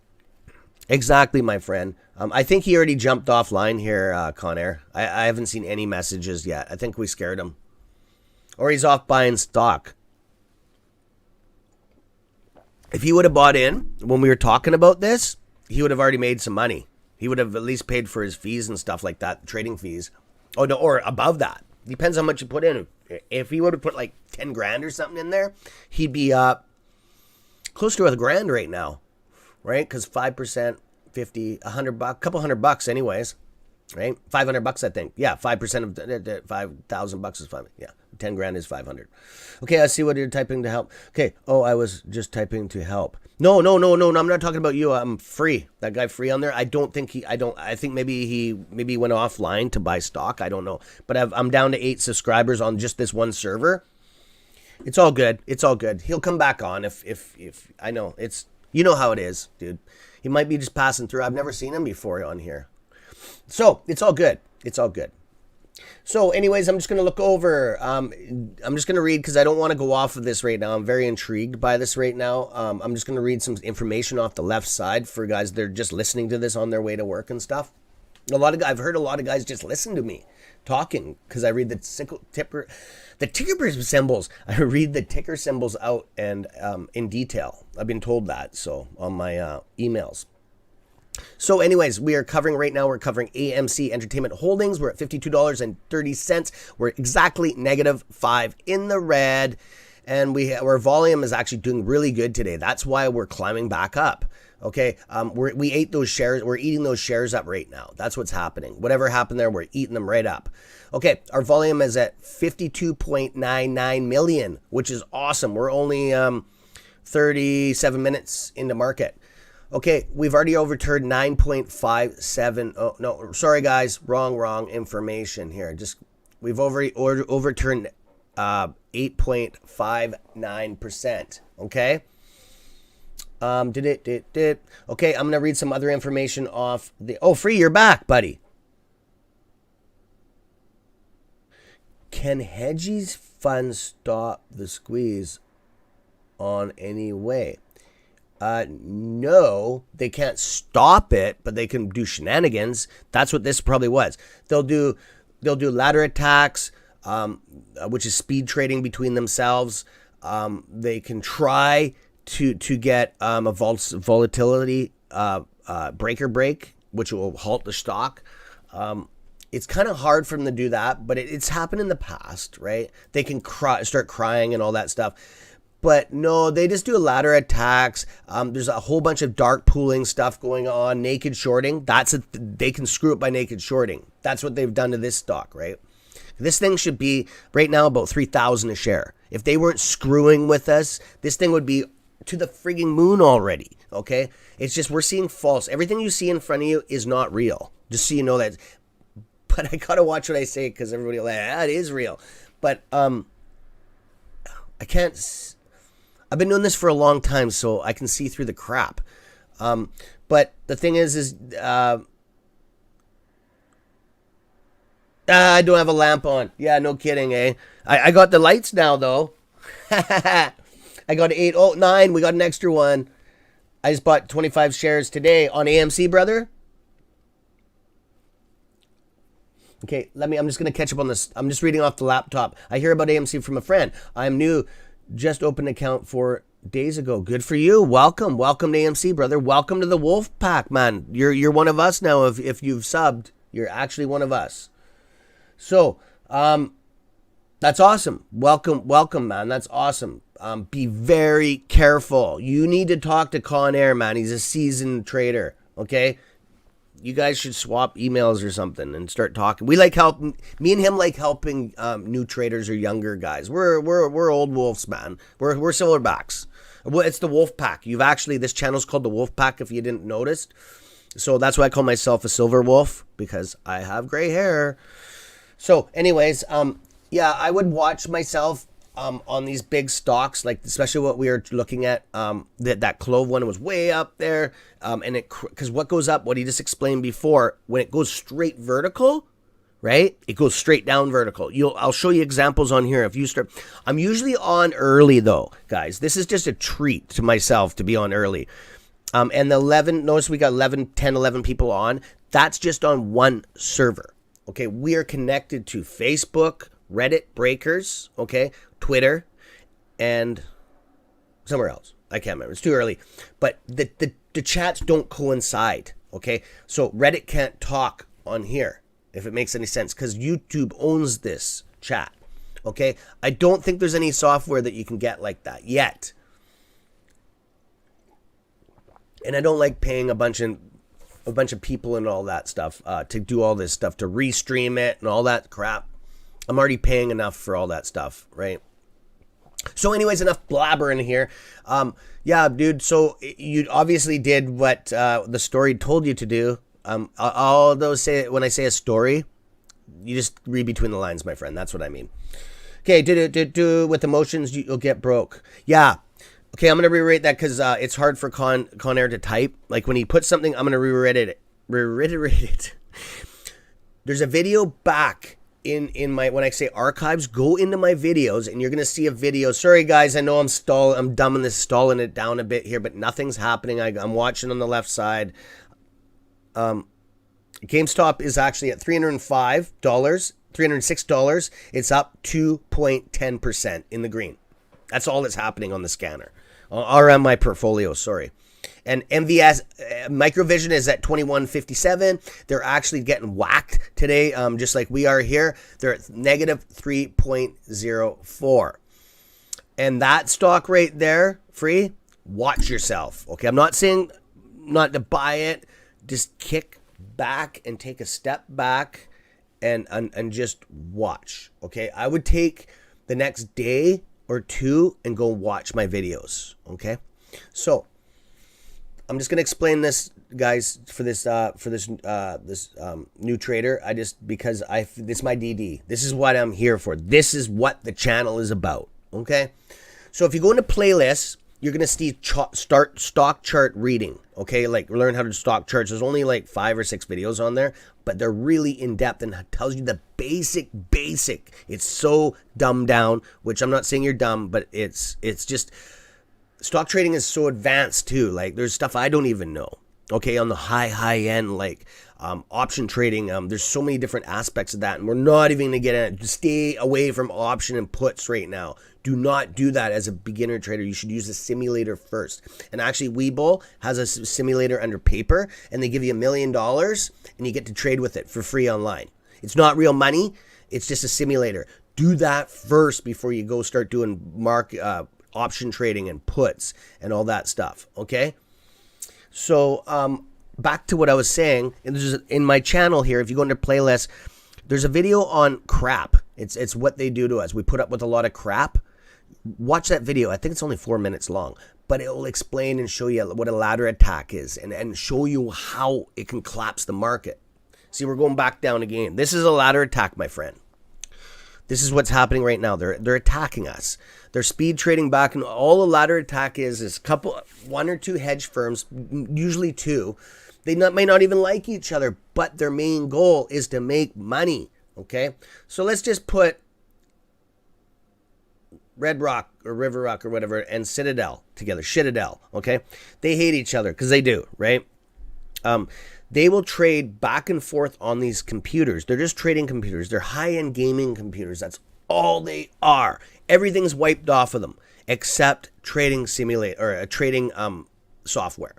my friend. I think he already jumped offline here, Conair. I haven't seen any messages yet. I think we scared him, or he's off buying stock. If he would have bought in when we were talking about this, he would have already made some money. He would have at least paid for his fees and stuff like that, trading fees. Oh no, or above that. Depends how much you put in. If he would have put like 10 grand or something in there, he'd be close to $1,000 right now, right? Because 5%, 50, $100, couple $100 anyways, right? $500, I think. Yeah, 5% of $5,000 is 5. Yeah, 10 grand is 500. Okay, I see what you're typing to help. Okay. Oh, I was just typing to help. No. I'm not talking about you. I'm free. That guy free on there. I think maybe he went offline to buy stock. I don't know. But I'm down to 8 subscribers on just this one server. It's all good. He'll come back on if I know it's, you know how it is, dude. He might be just passing through. I've never seen him before on here. So it's all good. So anyways, I'm just going to look over. I'm just going to read because I don't want to go off of this right now. I'm very intrigued by this right now. I'm just going to read some information off the left side for guys that are just listening to this on their way to work and stuff. I've heard a lot of guys just listen to me talking because I read the ticker symbols. I read the ticker symbols out and in detail. I've been told that, so on my emails. So anyways, we're covering AMC Entertainment Holdings. We're at $52.30. We're exactly -5 in the red. And our volume is actually doing really good today. That's why we're climbing back up. Okay, we ate those shares. We're eating those shares up right now. That's what's happening. Whatever happened there, we're eating them right up. Okay, our volume is at 52.99 million, which is awesome. We're only 37 minutes into market. Okay, we've already overturned 9.57. Oh, no, sorry guys, wrong information here. We've already overturned 8.59%. Okay. Okay, I'm gonna read some other information off the. Oh, Free, you're back, buddy. Can Hedgie's funds stop the squeeze on any way? No, they can't stop it, but they can do shenanigans. That's what this probably was. They'll do ladder attacks, which is speed trading between themselves. They can try to get a volatility breaker break, which will halt the stock. It's kind of hard for them to do that, but it's happened in the past, right? They can start crying and all that stuff. But no, they just do ladder attacks. There's a whole bunch of dark pooling stuff going on. Naked shorting. They can screw it by naked shorting. That's what they've done to this stock, right? This thing should be right now about 3,000 a share. If they weren't screwing with us, this thing would be to the frigging moon already. Okay? It's just we're seeing false. Everything you see in front of you is not real. Just so you know that. But I gotta watch what I say because everybody will it is real. But I can't. I've been doing this for a long time, so I can see through the crap. But the thing is I don't have a lamp on. Yeah, no kidding, eh? I got the lights now, though. I got 8. Oh, 9. We got an extra one. I just bought 25 shares today on AMC, brother. Okay, I'm just going to catch up on this. I'm just reading off the laptop. I hear about AMC from a friend. I'm new. Just opened an account 4 days ago. Good for you. Welcome to AMC, brother. Welcome to the Wolf Pack, man. You're one of us now. If you've subbed, you're actually one of us. So, that's awesome. Welcome, man. That's awesome. Be very careful. You need to talk to Con Air, man. He's a seasoned trader. Okay, you guys should swap emails or something and start talking. We like helping. Me and him like helping new traders or younger guys. We're old wolves, man. We're silverbacks. Well, it's the wolf pack. This channel's called the Wolf Pack. If you didn't notice, so that's why I call myself a silver wolf, because I have gray hair. So, anyways, yeah, I would watch myself on these big stocks, like especially what we were looking at. That Clove one was way up there, and because what goes up, what he just explained before, when it goes straight vertical, right? It goes straight down vertical. I'll show you examples on here. If you start, I'm usually on early though, guys. This is just a treat to myself to be on early. And the 11, notice we got 11 people on. That's just on one server. Okay, we are connected to Facebook, Reddit, Breakers, okay, Twitter, and somewhere else. I can't remember. It's too early. But the chats don't coincide, okay? So Reddit can't talk on here, if it makes any sense, because YouTube owns this chat, okay? I don't think there's any software that you can get like that yet. And I don't like paying a bunch of people and all that stuff to do all this stuff, to restream it and all that crap. I'm already paying enough for all that stuff, right? So anyways, enough blabbering here. Yeah, dude, so you obviously did what the story told you to do. Although when I say a story, you just read between the lines, my friend. That's what I mean. Okay, do with emotions, you'll get broke. Yeah. Okay, I'm going to rewrite that because it's hard for Con Air to type. Like when he puts something, I'm going to reiterate it. There's a video back in my, when I say archives, go into my videos and you're going to see a video. Sorry guys, I know I'm dumbing this, stalling it down a bit here, but nothing's happening. I'm watching on the left side. GameStop is actually at $306. It's up 2.10% in the green. That's all that's happening on the scanner. Or on my portfolio, sorry. And MVS, MicroVision is at 21.57. They're actually getting whacked today, just like we are here. They're at negative 3.04. And that stock right there, free, watch yourself. Okay, I'm not saying not to buy it. Just kick back and take a step back and just watch. Okay, I would take the next day or two and go watch my videos. Okay, so I'm just gonna explain this, guys, for this new trader. Because this is my DD. This is what I'm here for. This is what the channel is about. Okay, so if you go into playlists, you're gonna see start stock chart reading. Okay, like learn how to stock charts. There's only like 5 or 6 videos on there, but they're really in depth and tells you the basic. It's so dumbed down, which I'm not saying you're dumb, but it's just stock trading is so advanced too. Like there's stuff I don't even know. Okay, on the high end, like option trading. There's so many different aspects of that, and we're not even gonna get in it. Just stay away from option and puts right now. Do not do that as a beginner trader. You should use a simulator first. And actually, Webull has a simulator under paper, and they give you $1 million, and you get to trade with it for free online. It's not real money. It's just a simulator. Do that first before you go start doing option trading and puts and all that stuff. Okay. So back to what I was saying. In my channel here, if you go into playlist, there's a video on crap. It's what they do to us. We put up with a lot of crap. Watch that video. I think it's only 4 minutes long, but it will explain and show you what a ladder attack is and show you how it can collapse the market. See, we're going back down again. This is a ladder attack, my friend. This is what's happening right now. They're attacking us. They're speed trading back, and all a ladder attack is one or two hedge firms, usually two. They may not even like each other, but their main goal is to make money. Okay, so let's just put Red Rock or River Rock or whatever and Citadel together. Citadel. Okay, they hate each other because they do, right? They will trade back and forth on these computers. They're just trading computers. They're high-end gaming computers. That's all they are. Everything's wiped off of them except trading trading software.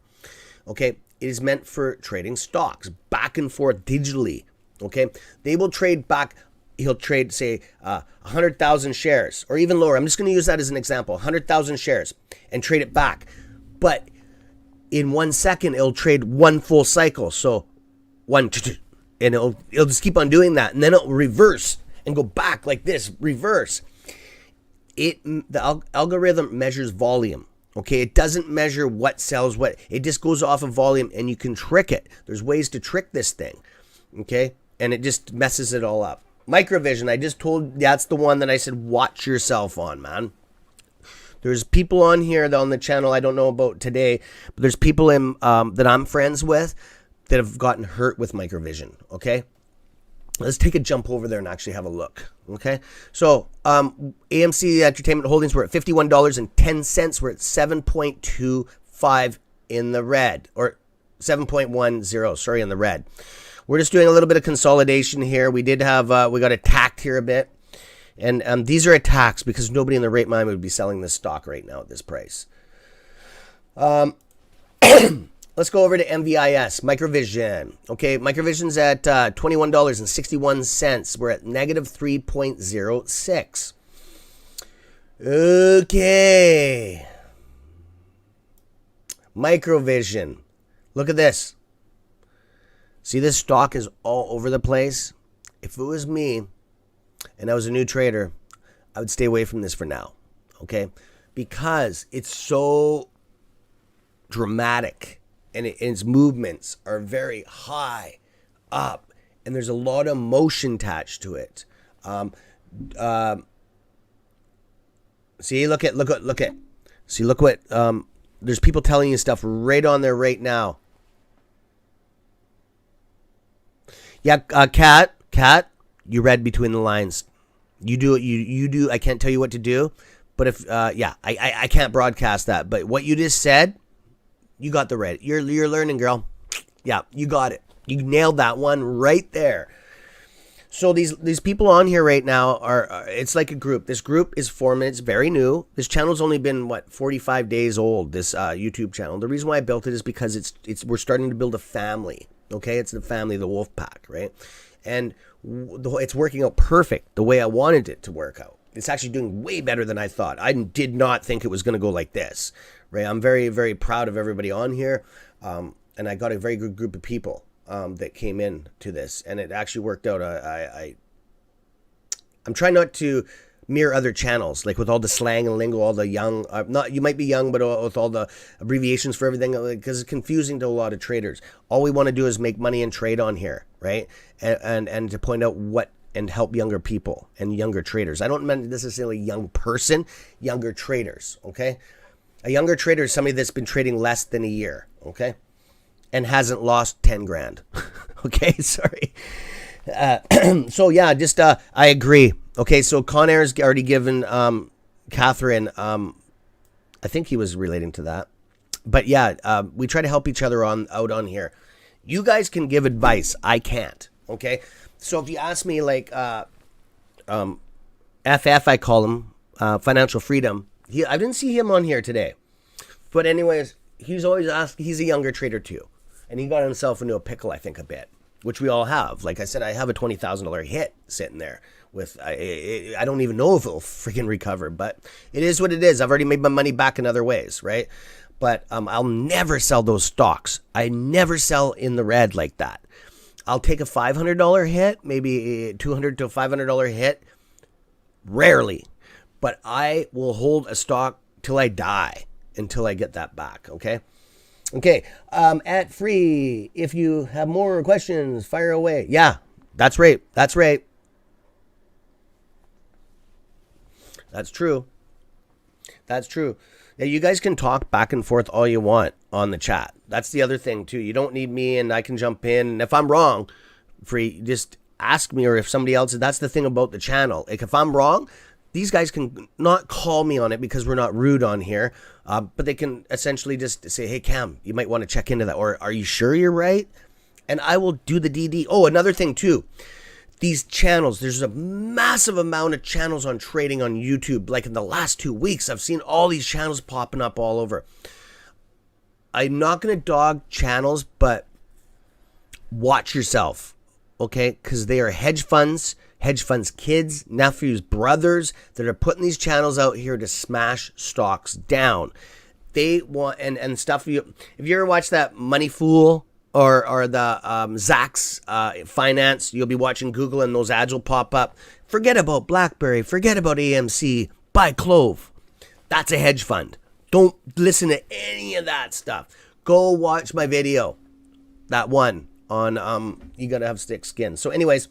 Okay, it is meant for trading stocks back and forth digitally. Okay, they will trade back. He'll trade, say, 100,000 shares or even lower. I'm just going to use that as an example. 100,000 shares and trade it back. But in 1 second, it'll trade one full cycle. So 1, 2, 2, and it'll just keep on doing that, and then it'll reverse and go back like this, reverse. The algorithm measures volume. Okay, it doesn't measure what sells what. It just goes off of volume, and you can trick it. There's ways to trick this thing. Okay, and it just messes it all up. MicroVision, I just told, that's the one that I said watch yourself on, man. There's people on here on the channel I don't know about today, but there's people in that I'm friends with that have gotten hurt with MicroVision. Okay, let's take a jump over there and actually have a look. Okay, so AMC Entertainment Holdings were at $51.10. We're at 7.25 in the red, or 7.10. Sorry, in the red. We're just doing a little bit of consolidation here. We did have we got attacked here a bit, and these are attacks because nobody in their right mind would be selling this stock right now at this price. Let's go over to MVIS, MicroVision. Okay, MicroVision's at $21.61. We're at negative 3.06. Okay. MicroVision. Look at this. See, this stock is all over the place. If it was me and I was a new trader, I would stay away from this for now. Okay? Because it's so dramatic. And its movements are very high up, and there's a lot of motion attached to it. See, look at. See, look what. There's people telling you stuff right on there right now. Yeah, Cat, you read between the lines. You do what you do. I can't tell you what to do, but if I can't broadcast that. But what you just said. You got the right. You're learning, girl. Yeah, you got it. You nailed that one right there. So these people on here right now are it's like a group. This group is forming. It's very new. This channel's only been 45 days old. This YouTube channel. The reason why I built it is because it's we're starting to build a family. Okay, it's the family, the wolf pack, right? And it's working out perfect the way I wanted it to work out. It's actually doing way better than I thought. I did not think it was going to go like this, right? I'm very, very proud of everybody on here, and I got a very good group of people that came in to this, and it actually worked out. I'm trying not to mirror other channels, like with all the slang and lingo, all the young, you might be young, but with all the abbreviations for everything, because it's confusing to a lot of traders. All we want to do is make money and trade on here, right? And to point out what and help younger people and younger traders. I don't mean necessarily young person, younger traders, okay? A younger trader is somebody that's been trading less than a year, okay? And hasn't lost 10 grand, okay? Sorry. So yeah, just I agree. Okay, so Conair's already given Catherine, I think he was relating to that. But yeah, we try to help each other out on here. You guys can give advice. I can't, okay? So if you ask me, like, FF, I call him, Financial Freedom. I didn't see him on here today. But anyways, he's always asking, he's a younger trader too. And he got himself into a pickle, I think, a bit, which we all have. Like I said, I have a $20,000 hit sitting there with, I don't even know if it'll freaking recover, but it is what it is. I've already made my money back in other ways, right? But I'll never sell those stocks. I never sell in the red like that. I'll take a $500 hit, maybe a $200 to $500 hit, rarely. But I will hold a stock till I die, until I get that back, okay? Okay, at free, if you have more questions, fire away. Yeah, that's right, that's right. That's true. That's true. Yeah, you guys can talk back and forth all you want on the chat. That's the other thing too. You don't need me, and I can jump in. And if I'm wrong, free, just ask me, or if somebody else. That's the thing about the channel. Like if I'm wrong, these guys can not call me on it because we're not rude on here. But they can essentially just say, "Hey Cam, you might want to check into that," or "Are you sure you're right?" And I will do the DD. Oh, another thing too. These channels, there's a massive amount of channels on trading on YouTube. Like in the last 2 weeks, I've seen all these channels popping up all over. I'm not going to dog channels, but watch yourself, okay? Because they are hedge funds kids, nephews, brothers that are putting these channels out here to smash stocks down. They want, and stuff, if you ever watch that Money Fool or the Zacks finance. You'll be watching Google and those ads will pop up. Forget about BlackBerry. Forget about AMC. Buy Clove. That's a hedge fund. Don't listen to any of that stuff. Go watch my video. That one on you gotta have thick skin. So anyways,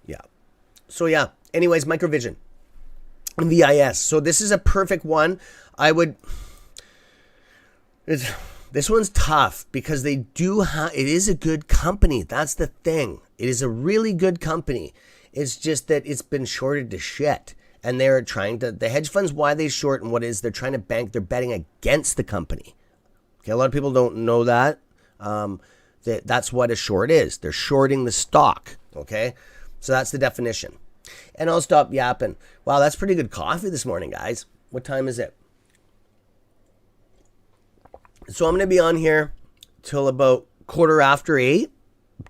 yeah. So yeah. Anyways, MicroVision. VIS. So this is a perfect one. This one's tough because they do have, it is a good company. That's the thing. It is a really good company. It's just that it's been shorted to shit. And they're trying to, the hedge funds, why they short and what is, they're trying to bank, they're betting against the company. Okay, a lot of people don't know that. That's what a short is. They're shorting the stock. Okay, so that's the definition. And I'll stop yapping. Wow, that's pretty good coffee this morning, guys. What time is it? So I'm going to be on here till about 8:15,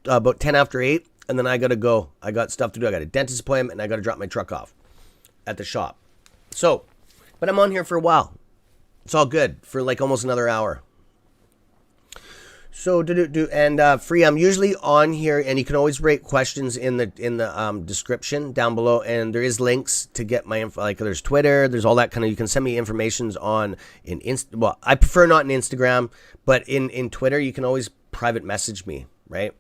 about 10 after 8, and then I got to go. I got stuff to do. I got a dentist appointment, and I got to drop my truck off at the shop. So, but I'm on here for a while. It's all good for like almost another hour. So free. I'm usually on here, and you can always rate questions in the description down below, and there is links to get my info. Like there's Twitter, there's all that kind of. You can send me informations on well, I prefer not in Instagram, but in Twitter you can always private message me, right?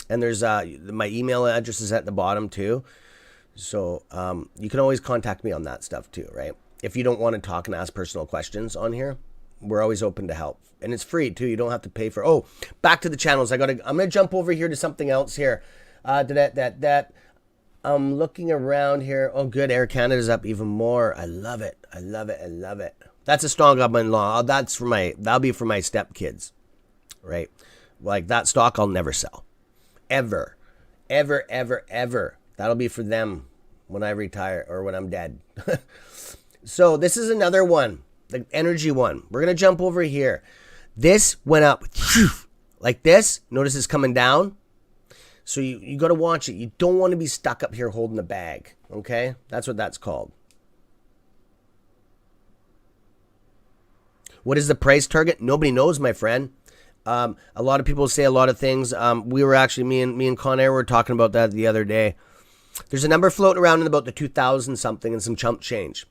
And there's my email address is at the bottom too, so you can always contact me on that stuff too, right? If you don't want to talk and ask personal questions on here, we're always open to help. And it's free too. You don't have to pay for. Oh, back to the channels. I'm gonna jump over here to something else here. I'm looking around here. Oh, good. Air Canada's up even more. I love it. I love it. I love it. That's a strong government-in-law. That'll be for my stepkids, right? Like that stock I'll never sell, ever, ever, ever, ever. That'll be for them when I retire or when I'm dead. So this is another one, the energy one. We're gonna jump over here. This went up like this. Notice it's coming down. So you got to watch it. You don't want to be stuck up here holding the bag. Okay? That's what that's called. What is the price target? Nobody knows, my friend. A lot of people say a lot of things. We were actually, me and Con Air were talking about that the other day. There's a number floating around in about the 2,000 something and some chump change.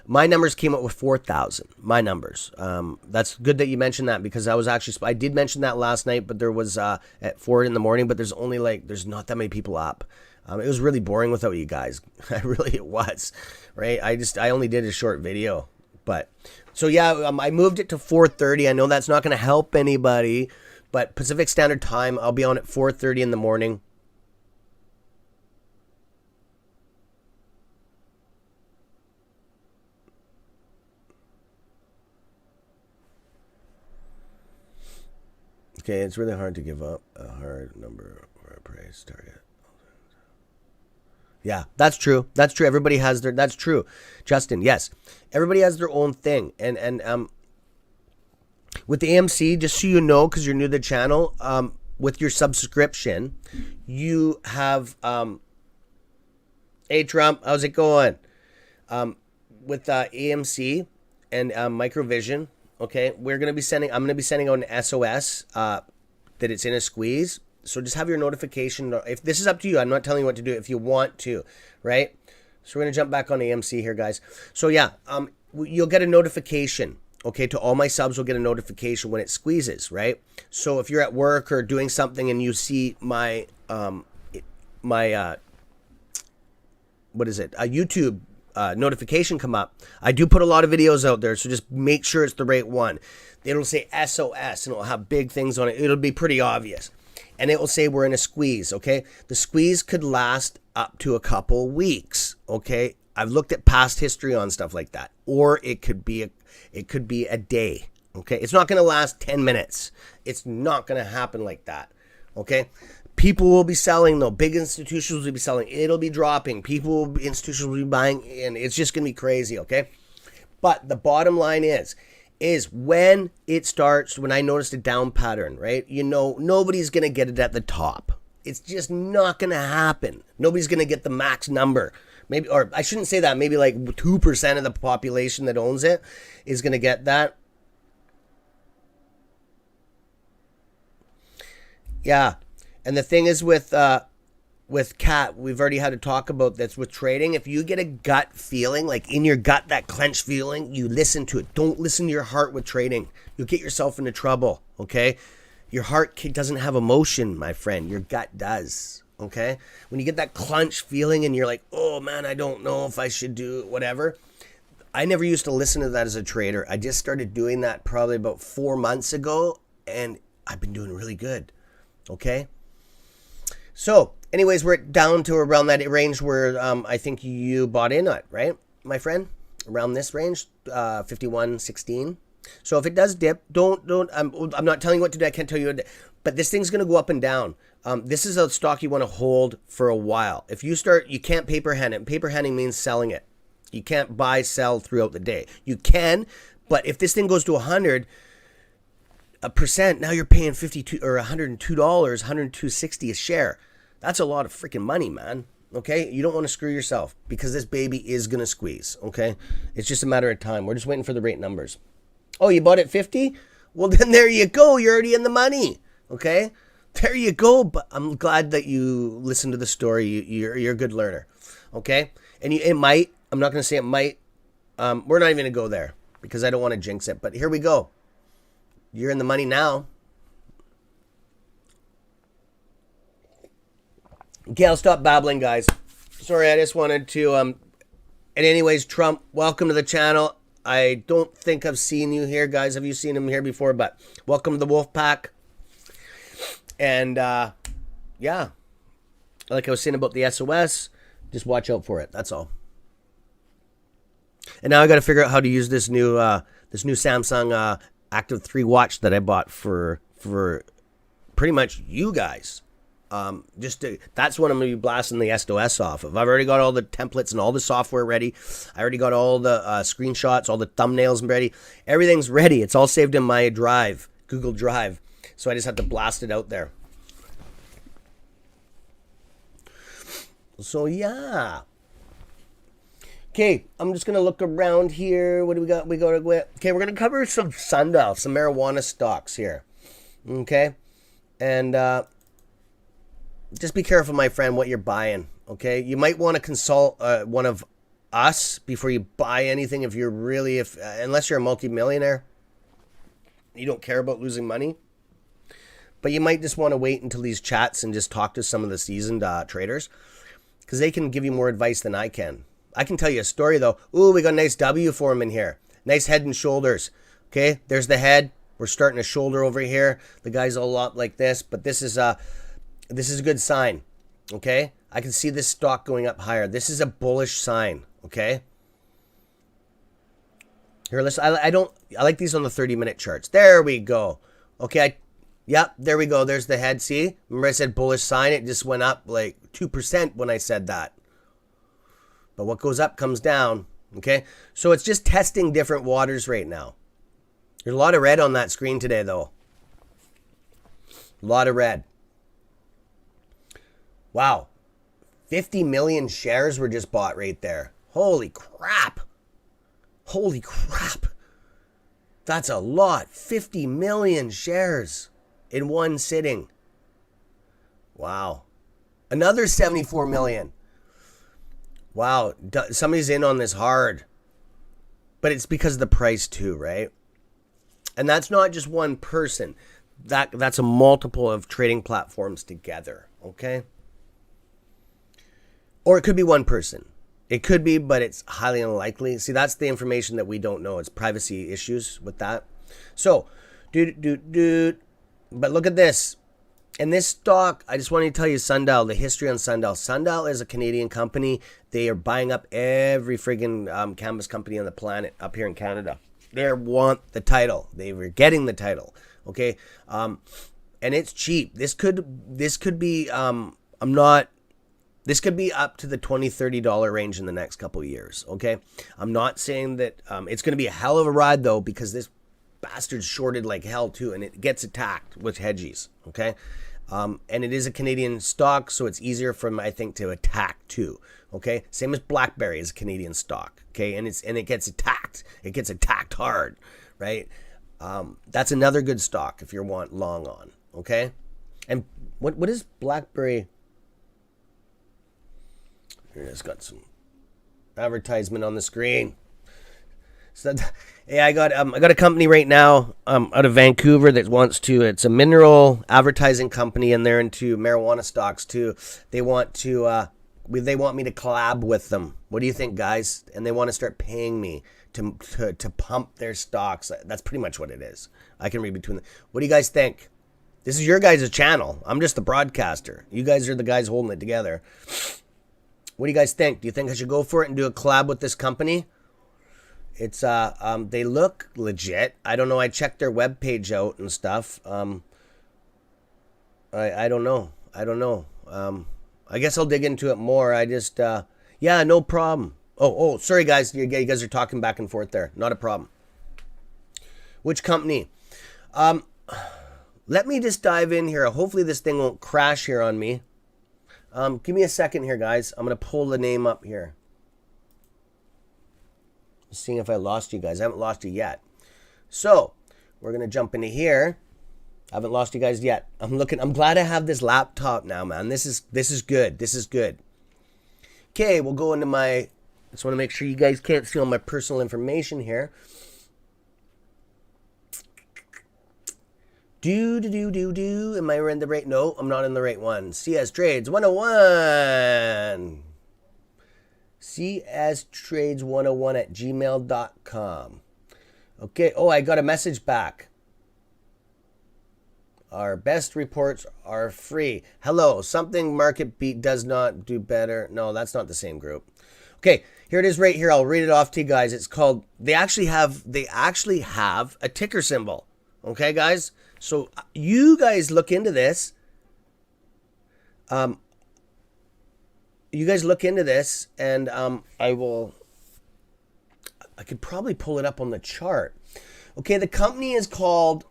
My numbers came up with 4,000. My numbers. That's good that you mentioned that because I did mention that last night, but there was at 4 in the morning. But there's not that many people up. It was really boring without you guys. It was, right? I only did a short video, but so yeah, I moved it to 4:30. I know that's not going to help anybody, but Pacific Standard Time, I'll be on at 4:30 in the morning. Okay, it's really hard to give up a hard number or a price target. Yeah, that's true. That's true. Everybody has that's true. Justin, yes. Everybody has their own thing. And with the AMC, just so you know, because you're new to the channel, with your subscription, you have hey Trump, how's it going? With AMC and MicroVision. Okay, I'm going to be sending out an SOS that it's in a squeeze. So just have your notification. If this is up to you, I'm not telling you what to do if you want to, right? So we're going to jump back on AMC here, guys. So yeah, you'll get a notification. Okay, to all my subs will get a notification when it squeezes, right? So if you're at work or doing something and you see my YouTube notification come up, I do put a lot of videos out there, so just make sure it's the right one. It'll say SOS and it'll have big things on it. It'll be pretty obvious, and it will say we're in a squeeze. Okay, the squeeze could last up to a couple weeks. Okay, I've looked at past history on stuff like that, or it could be a day. Okay, it's not going to last 10 minutes. It's not going to happen like that. Okay. People will be selling though. Big institutions will be selling. It'll be dropping. Institutions will be buying, and it's just gonna be crazy. Okay, but the bottom line is when it starts. When I noticed a down pattern, right? You know, nobody's gonna get it at the top. It's just not gonna happen. Nobody's gonna get the max number Maybe, or I shouldn't say that. Maybe like 2% of the population that owns it is going to get that. Yeah. And the thing is with Cat, we've already had to talk about this with trading. If you get a gut feeling, like in your gut, that clenched feeling, you listen to it. Don't listen to your heart with trading. You'll get yourself into trouble, okay? Your heart doesn't have emotion, my friend. Your gut does, okay? When you get that clenched feeling and you're like, oh man, I don't know if I should do whatever. I never used to listen to that as a trader. I just started doing that probably about 4 months ago, and I've been doing really good, okay? So, anyways, we're down to around that range where I think you bought in at, right, my friend? Around this range, 51.16. So if it does dip, don't. I'm not telling you what to do. I can't tell you, but this thing's gonna go up and down. This is a stock you want to hold for a while. If you start, you can't paper hand it. Paper handing means selling it. You can't buy, sell throughout the day. You can, but if this thing goes to 100%, now you're paying $52 or $102, $102.60 a share. That's a lot of freaking money, man. Okay, you don't want to screw yourself because this baby is gonna squeeze. Okay, it's just a matter of time. We're just waiting for the rate numbers. Oh, you bought at 50? Well, then there you go. You're already in the money. Okay, there you go. But I'm glad that you listened to the story. You're a good learner. Okay, and it might. I'm not gonna say it might. We're not even gonna go there because I don't want to jinx it. But here we go. You're in the money now. Okay, I'll stop babbling, guys. Sorry, I just wanted to, and anyways, Trump, welcome to the channel. I don't think I've seen you here, guys. Have you seen him here before? But welcome to the Wolf Pack. And, yeah, like I was saying about the SOS, just watch out for it. That's all. And now I got to figure out how to use this new Samsung Active 3 watch that I bought for pretty much you guys. That's what I'm going to be blasting the SOS off of. I've already got all the templates and all the software ready. I already got all the screenshots, all the thumbnails ready. Everything's ready. It's all saved in my drive, Google Drive. So I just have to blast it out there. So yeah. Okay, I'm just going to look around here. What do we got? Okay, we're going to cover some sundial, some marijuana stocks here. Okay? And just be careful, my friend, what you're buying, okay? You might want to consult one of us before you buy anything unless you're a multimillionaire. You don't care about losing money. But you might just want to wait until these chats and just talk to some of the seasoned traders because they can give you more advice than I can. I can tell you a story, though. Ooh, we got a nice W for him in here. Nice head and shoulders, okay? There's the head. We're starting a shoulder over here. The guy's a lot like this, but this is a good sign, okay? I can see this stock going up higher. This is a bullish sign, okay? Here, listen, I like these on the 30-minute charts. There we go. Okay, yep, there we go. There's the head, see? Remember I said bullish sign? It just went up like 2% when I said that. But what goes up comes down, okay? So it's just testing different waters right now. There's a lot of red on that screen today, though. A lot of red. Wow. 50 million shares were just bought right there. Holy crap. Holy crap. That's a lot. 50 million shares in one sitting. Wow. Another 74 million. Wow. Somebody's in on this hard. But it's because of the price too, right? And that's not just one person. That's a multiple of trading platforms together, okay? Or it could be one person. It could be, but it's highly unlikely. See, that's the information that we don't know. It's privacy issues with that. So, but look at this. In this stock, I just wanted to tell you Sundial, the history on Sundial. Sundial is a Canadian company. They are buying up every friggin' cannabis company on the planet up here in Canada. They want the title. They were getting the title. Okay, and it's cheap. This could be This could be up to the $20-$30 range in the next couple of years. Okay, I'm not saying that it's going to be a hell of a ride though, because this bastard's shorted like hell too, and it gets attacked with hedgies. Okay, And it is a Canadian stock, so it's easier for them, I think, to attack too. Okay, same as BlackBerry is a Canadian stock. Okay, and it gets attacked. It gets attacked hard, right? That's another good stock if you want long on. Okay, and what is BlackBerry? Here, it's got some advertisement on the screen. So yeah, I got a company right now out of Vancouver that wants to. It's a mineral advertising company, and they're into marijuana stocks too. They want to. They want me to collab with them. What do you think, guys? And they want to start paying me to pump their stocks. That's pretty much what it is. I can read between them. What do you guys think? This is your guys' channel. I'm just the broadcaster. You guys are the guys holding it together. What do you guys think? Do you think I should go for it and do a collab with this company? It's they look legit. I don't know. I checked their webpage out and stuff. I don't know. I guess I'll dig into it more. I just yeah, no problem. Oh, sorry guys. You guys are talking back and forth there. Not a problem. Which company? Let me just dive in here. Hopefully this thing won't crash here on me. Give me a second here, guys. I'm gonna pull the name up here. Seeing if I lost you guys. I haven't lost you yet. So we're gonna jump into here. I haven't lost you guys yet. I'm glad I have this laptop now, man. This is good. This is good. Okay, we'll go into my. Just want to make sure you guys can't see all my personal information here. Am I in the right? No, I'm not in the right one. CS Trades 101. CSTrades101 at gmail.com. Okay. Oh, I got a message back. Our best reports are free. Hello. Something Market Beat does not do better. No, that's not the same group. Okay. Here it is right here. I'll read it off to you guys. It's called, they actually have a ticker symbol. Okay, guys? So you guys look into this. You guys look into this, and I could probably pull it up on the chart. Okay, the company is called,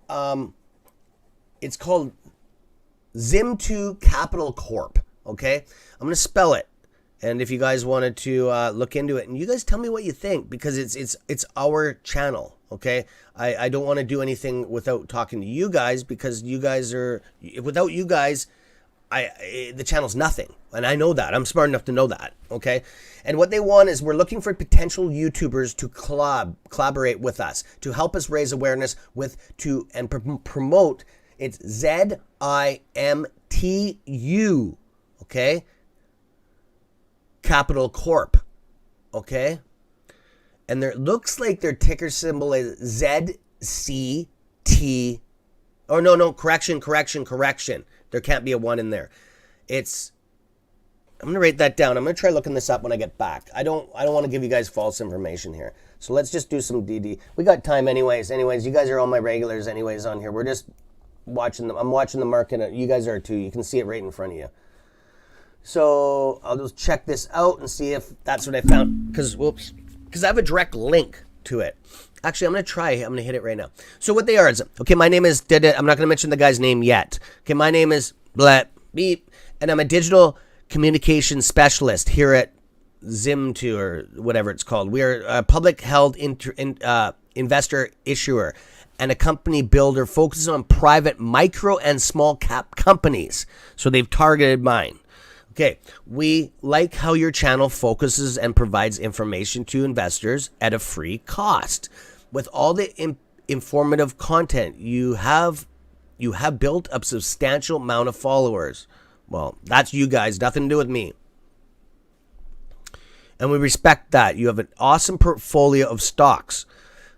it's called Zim2 Capital Corp. Okay, I'm gonna spell it, and if you guys wanted to look into it, and you guys tell me what you think, because it's our channel. Okay, I don't want to do anything without talking to you guys, because you guys are, without you guys, the channel's nothing. And I know that. I'm smart enough to know that. Okay. And what they want is, we're looking for potential YouTubers to collaborate with us, to help us raise awareness and promote. It's ZIMTU. Okay. Capital Corp. Okay. And there looks like their ticker symbol is ZCT. Oh, no, correction. There can't be a 1 in there. I'm going to write that down. I'm going to try looking this up when I get back. I don't want to give you guys false information here. So let's just do some DD. We got time anyways. You guys are all my regulars anyways on here. We're just watching them. I'm watching the market. You guys are too. You can see it right in front of you. So I'll just check this out and see if that's what I found. Because I have a direct link to it. Actually, I'm going to hit it right now. So what they are is, okay, my name is, I'm not going to mention the guy's name yet. Okay, my name is Beep, and I'm a digital communication specialist here at Zim2, or whatever it's called. We are a public held investor issuer and a company builder focused on private micro and small cap companies. So they've targeted mine. Okay, we like how your channel focuses and provides information to investors at a free cost. With all the informative content, you have built a substantial amount of followers. Well, that's you guys, nothing to do with me. And we respect that. You have an awesome portfolio of stocks.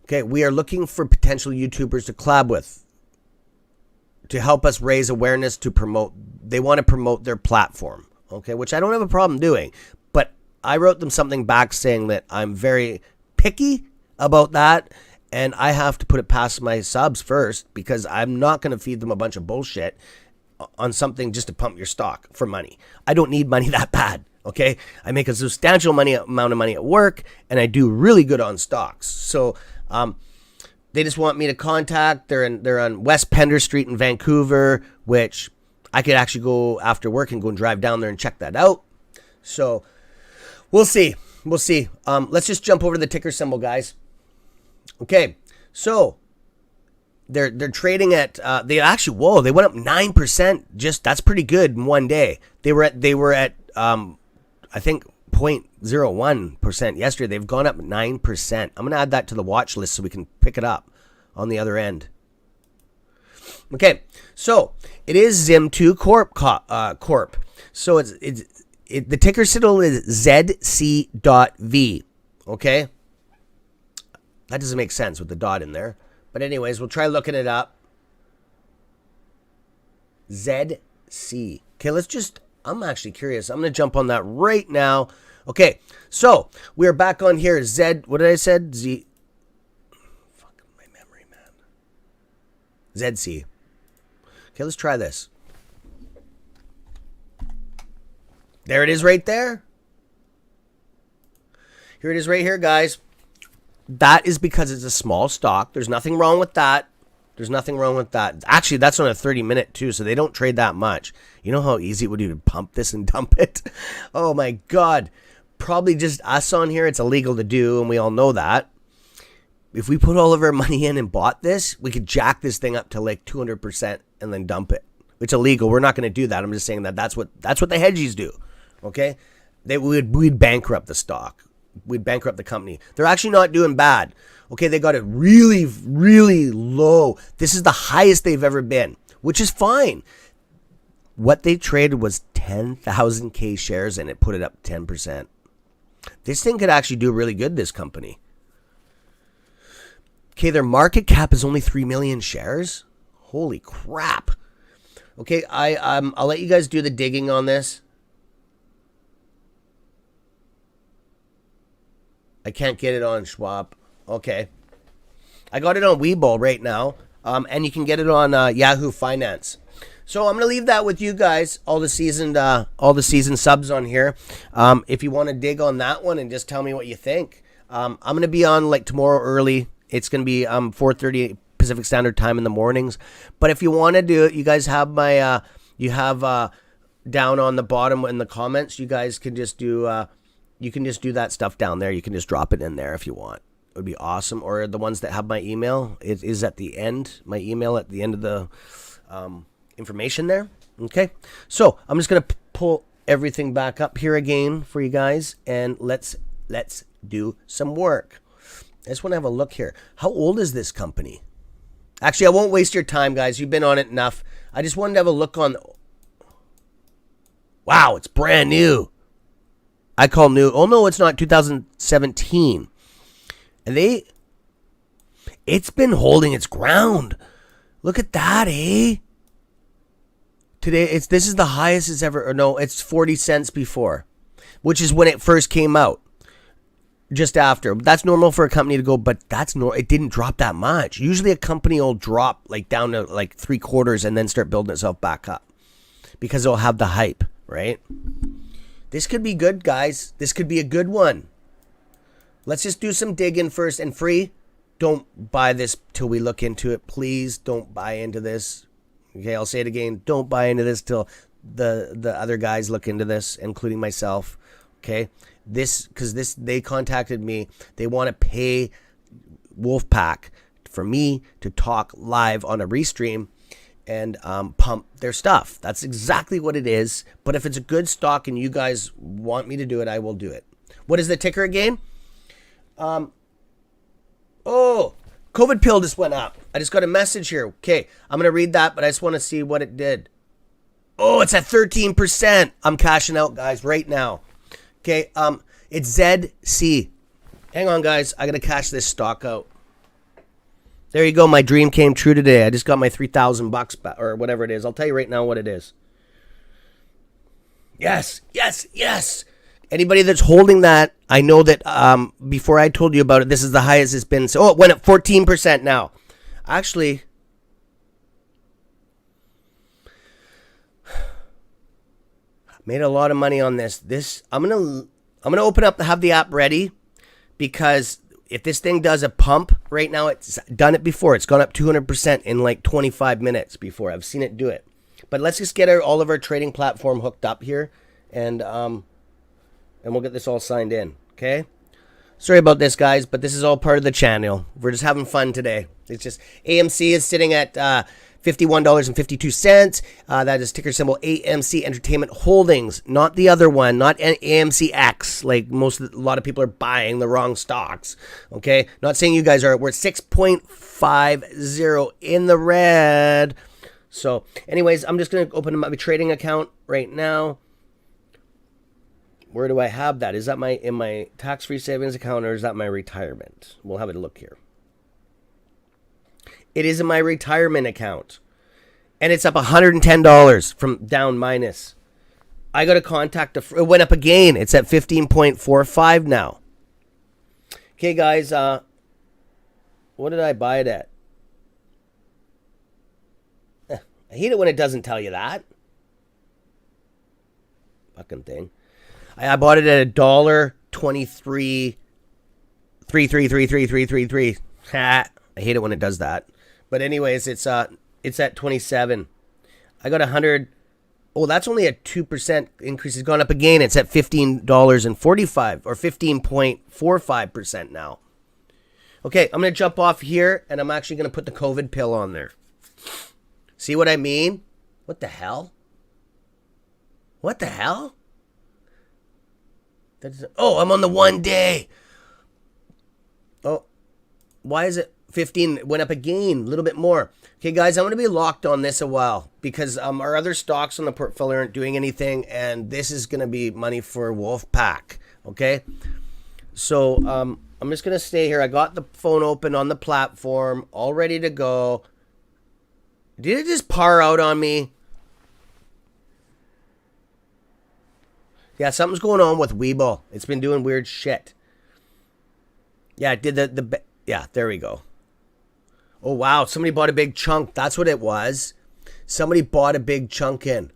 Okay, we are looking for potential YouTubers to collab with, to help us raise awareness, to promote. They want to promote their platform. Okay, which I don't have a problem doing, but I wrote them something back saying that I'm very picky about that, and I have to put it past my subs first, because I'm not going to feed them a bunch of bullshit on something just to pump your stock for money. I don't need money that bad. Okay, I make a substantial amount of money at work, and I do really good on stocks. So they just want me to contact. They're on West Pender Street in Vancouver, which I could actually go after work and go and drive down there and check that out. So we'll see. We'll see. Let's just jump over to the ticker symbol, guys. Okay, so they're trading at they went up 9%. Just that's pretty good in one day. They were at I think 0.01% yesterday. They've gone up 9%. I'm gonna add that to the watch list so we can pick it up on the other end. Okay, so it is Zim2 Corp. So the ticker symbol is ZC.V. Okay, that doesn't make sense with the dot in there. But anyways, we'll try looking it up. ZC. Okay, I'm actually curious. I'm going to jump on that right now. Okay, so we're back on here. What did I said? Z. Fuck my memory, man. ZC. Okay, let's try this. There it is right there. Here it is right here, guys. That is because it's a small stock. There's nothing wrong with that. There's nothing wrong with that. Actually, that's on a 30-minute too, so they don't trade that much. You know how easy it would be to pump this and dump it? Oh my God. Probably just us on here. It's illegal to do, and we all know that. If we put all of our money in and bought this, we could jack this thing up to like 200% and then dump it. It's illegal. We're not going to do that. I'm just saying that's what the hedgies do. Okay? We'd bankrupt the stock. We'd bankrupt the company. They're actually not doing bad. Okay, they got it really, really low. This is the highest they've ever been, which is fine. What they traded was 10,000 shares, and it put it up 10%. This thing could actually do really good, this company. Okay, their market cap is only 3 million shares. Holy crap. Okay, I'll let you guys do the digging on this. I can't get it on Schwab. Okay. I got it on Webull right now. And you can get it on Yahoo Finance. So I'm going to leave that with you guys, all the seasoned subs on here. If you want to dig on that one and just tell me what you think. I'm going to be on like tomorrow early. It's going to be 4:30 Pacific Standard Time in the mornings. But if you want to do it, you guys have my down on the bottom in the comments. You guys can just do you can just do that stuff down there. You can just drop it in there if you want. It would be awesome. Or the ones that have my email, it is at the end. My email at the end of the information there. Okay. So I'm just going to pull everything back up here again for you guys. And let's do some work. I just want to have a look here. How old is this company? Actually, I won't waste your time, guys. You've been on it enough. I just wanted to have a look on. Wow, it's brand new. I call new. Oh, no, it's not 2017. And it's been holding its ground. Look at that, eh? Today, this is the highest it's ever, or no, it's 40 cents before, which is when it first came out. Just after. That's normal for a company to go, but it didn't drop that much. Usually a company will drop like down to like 3/4 and then start building itself back up because it'll have the hype, right? This could be good, guys. This could be a good one. Let's just do some digging first. And free, don't buy this till we look into it. Please don't buy into this. Okay, I'll say it again. Don't buy into this till the other guys look into this, including myself. Okay, they contacted me. They want to pay Wolfpack for me to talk live on a restream and pump their stuff. That's exactly what it is. But if it's a good stock and you guys want me to do it, I will do it. What is the ticker again? COVID pill just went up. I just got a message here. Okay, I'm going to read that, but I just want to see what it did. Oh, it's at 13%. I'm cashing out, guys, right now. Okay, it's ZC. Hang on, guys. I got to cash this stock out. There you go. My dream came true today. I just got my $3,000 back, or whatever it is. I'll tell you right now what it is. Yes, yes, yes. Anybody that's holding that, I know that before I told you about it, this is the highest it's been. So, it went up 14% now. Actually, made a lot of money on this. I'm gonna open up, have the app ready, because if this thing does a pump right now, it's done it before. It's gone up 200% in like 25 minutes before. I've seen it do it. But let's just get all of our trading platform hooked up here, and we'll get this all signed in. Okay. Sorry about this, guys, but this is all part of the channel. We're just having fun today. It's just AMC is sitting at $51.52. That is ticker symbol AMC Entertainment Holdings, not the other one, not AMCX. Like a lot of people are buying the wrong stocks. Okay, not saying you guys are. We're 6.50 in the red. So, anyways, I'm just gonna open my trading account right now. Where do I have that? Is that in my tax-free savings account, or is that my retirement? We'll have a look here. It is in my retirement account. And it's up $110 from down minus. I got to contact it went up again. It's at 15.45 now. Okay, guys. What did I buy it at? I hate it when it doesn't tell you that. Fucking thing. I bought it at $1.23. 3333333. Ha! I hate it when it does that. But anyways, it's at 27. I got 100. Oh, that's only a 2% increase. It's gone up again. It's at $15.45 or 15.45% now. Okay, I'm going to jump off here, and I'm actually going to put the COVID pill on there. See what I mean? What the hell? What the hell? Oh, I'm on the 1 day. Oh, why is it 15? It went up again, a little bit more. Okay, guys, I'm going to be locked on this a while because our other stocks on the portfolio aren't doing anything, and this is going to be money for Wolfpack. Okay, so I'm just going to stay here. I got the phone open on the platform, all ready to go. Did it just par out on me? Yeah, something's going on with Webull. It's been doing weird shit. Yeah, it did yeah, there we go. Oh, wow. Somebody bought a big chunk. That's what it was. Somebody bought a big chunk in.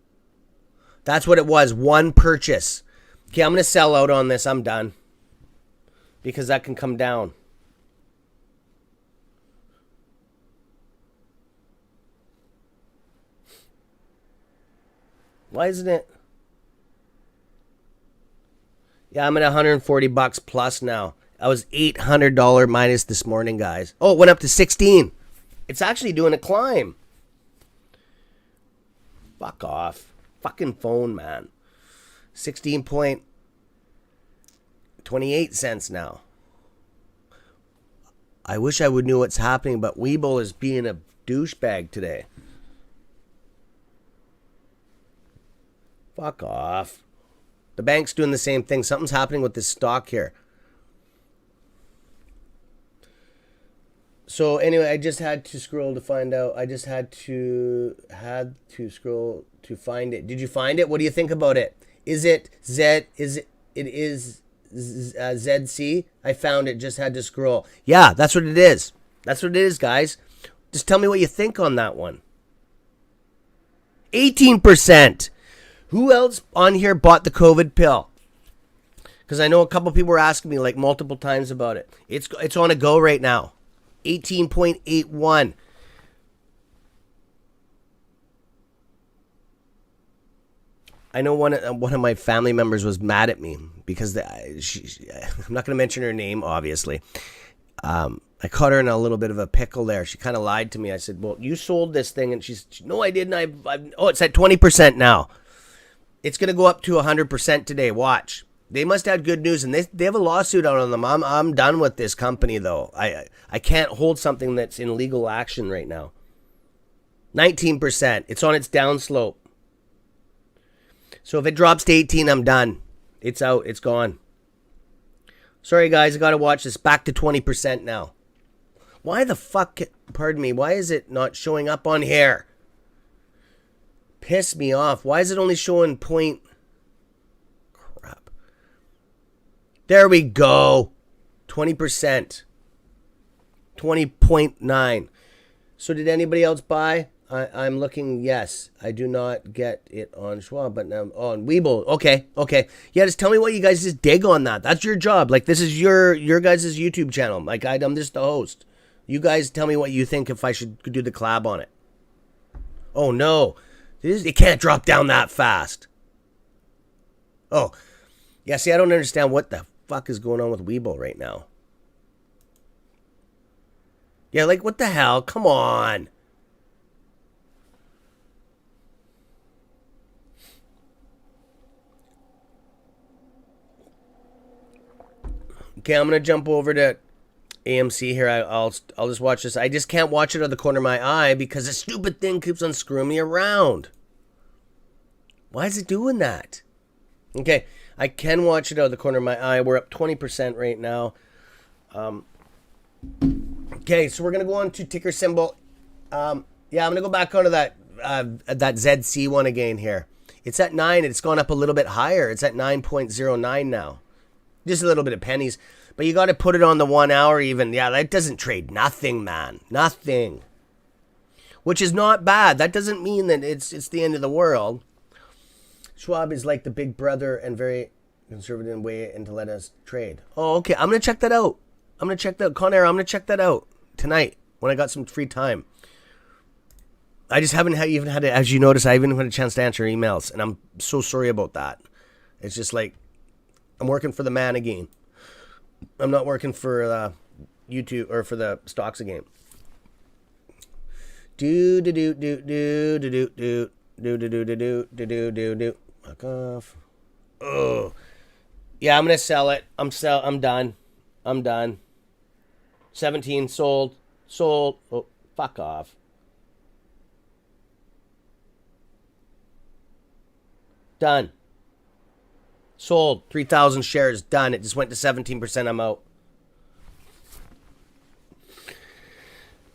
That's what it was. One purchase. Okay, I'm going to sell out on this. I'm done. Because that can come down. Why isn't it? Yeah, I'm at $140 plus now. I was $800 minus this morning, guys. Oh, it went up to 16. It's actually doing a climb. Fuck off. Fucking phone, man. 16.28 now. I wish I would know what's happening, but Webull is being a douchebag today. Fuck off. The bank's doing the same thing. Something's happening with this stock here. So anyway, I just had to scroll to find out. I just had to scroll to find it. Did you find it? What do you think about it? Is it Z? It is ZC? I found it. Just had to scroll. Yeah, that's what it is. That's what it is, guys. Just tell me what you think on that one. 18%. Who else on here bought the COVID pill? Because I know a couple people were asking me like multiple times about it. It's on a go right now. 18.81. I know one of my family members was mad at me because I'm not going to mention her name, obviously. I caught her in a little bit of a pickle there. She kind of lied to me. I said, "Well, you sold this thing," and no, I didn't. It's at 20% now. It's going to go up to 100% today. Watch. They must have good news, and they have a lawsuit out on them. I'm done with this company, though. I can't hold something that's in legal action right now. 19%. It's on its downslope. So if it drops to 18, I'm done. It's out. It's gone. Sorry, guys. I got to watch this. Back to 20% now. Why the fuck, pardon me, why is it not showing up on here? Piss me off. Why is it only showing point? Crap. There we go. 20%. 20.9. So did anybody else buy? I'm looking, yes. I do not get it on Schwab, but now on Webull. Okay. Yeah, just tell me what you guys just dig on that. That's your job. Like, this is your guys' YouTube channel. Like, I'm just the host. You guys tell me what you think if I should do the collab on it. Oh, no. It can't drop down that fast. Oh, yeah, see, I don't understand what the fuck is going on with Weibo right now. Yeah, like, what the hell? Come on. Okay, I'm going to jump over to AMC here. I'll just watch this. I just can't watch it out of the corner of my eye because the stupid thing keeps on screwing me around. Why is it doing that? Okay, I can watch it out of the corner of my eye. We're up 20% right now. Okay, so we're going to go on to ticker symbol. Yeah, I'm going to go back onto that ZC one again here. It's at 9. It's gone up a little bit higher. It's at 9.09 now. Just a little bit of pennies. But you got to put it on the 1 hour even. Yeah, that doesn't trade nothing, man. Nothing. Which is not bad. That doesn't mean that it's the end of the world. Schwab is like the big brother and very conservative way and to let us trade. Oh, okay. I'm going to check that out. I'm going to check that out. Con Air, I'm going to check that out tonight when I got some free time. I just haven't even had it. As you notice, I haven't had a chance to answer emails. And I'm so sorry about that. It's just like, I'm working for the man again. I'm not working for YouTube or for the stocks again. Do. Fuck off. Oh. Yeah, I'm gonna sell it. I'm done. 17 sold. Oh, fuck off. Done. Sold. 3,000 shares. Done. It just went to 17%. I'm out.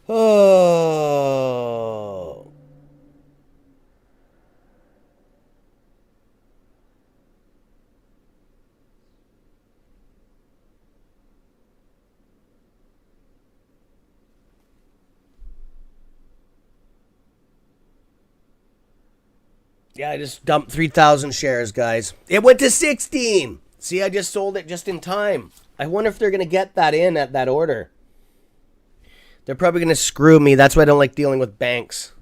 Oh. Yeah, I just dumped 3,000 shares, guys. It went to 16. See, I just sold it just in time. I wonder if they're going to get that in at that order. They're probably going to screw me. That's why I don't like dealing with banks.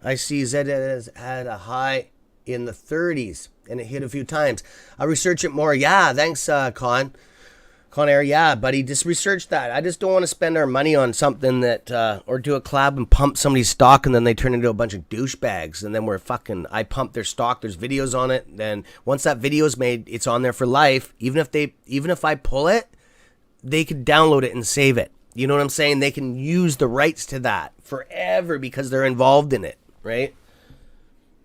I see Zed has had a high in the 30s, and it hit a few times. I'll research it more. Yeah, thanks, Con Air. Yeah, buddy, just research that. I just don't want to spend our money on something that, or do a collab and pump somebody's stock, and then they turn into a bunch of douchebags, and then I pump their stock. There's videos on it. Then once that video's made, it's on there for life. Even if I pull it, they could download it and save it. You know what I'm saying? They can use the rights to that forever because they're involved in it, right?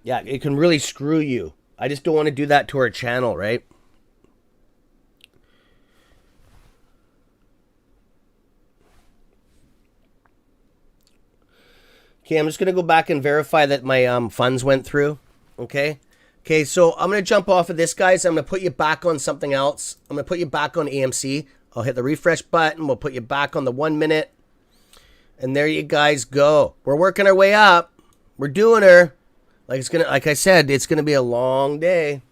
Yeah, it can really screw you. I just don't want to do that to our channel, right? Okay, I'm just going to go back and verify that my funds went through. Okay, so I'm going to jump off of this, guys. I'm going to put you back on something else. I'm going to put you back on AMC. I'll hit the refresh button. We'll put you back on the 1 minute. And there you guys go. We're working our way up. We're doing her. Like I said, it's going to be a long day.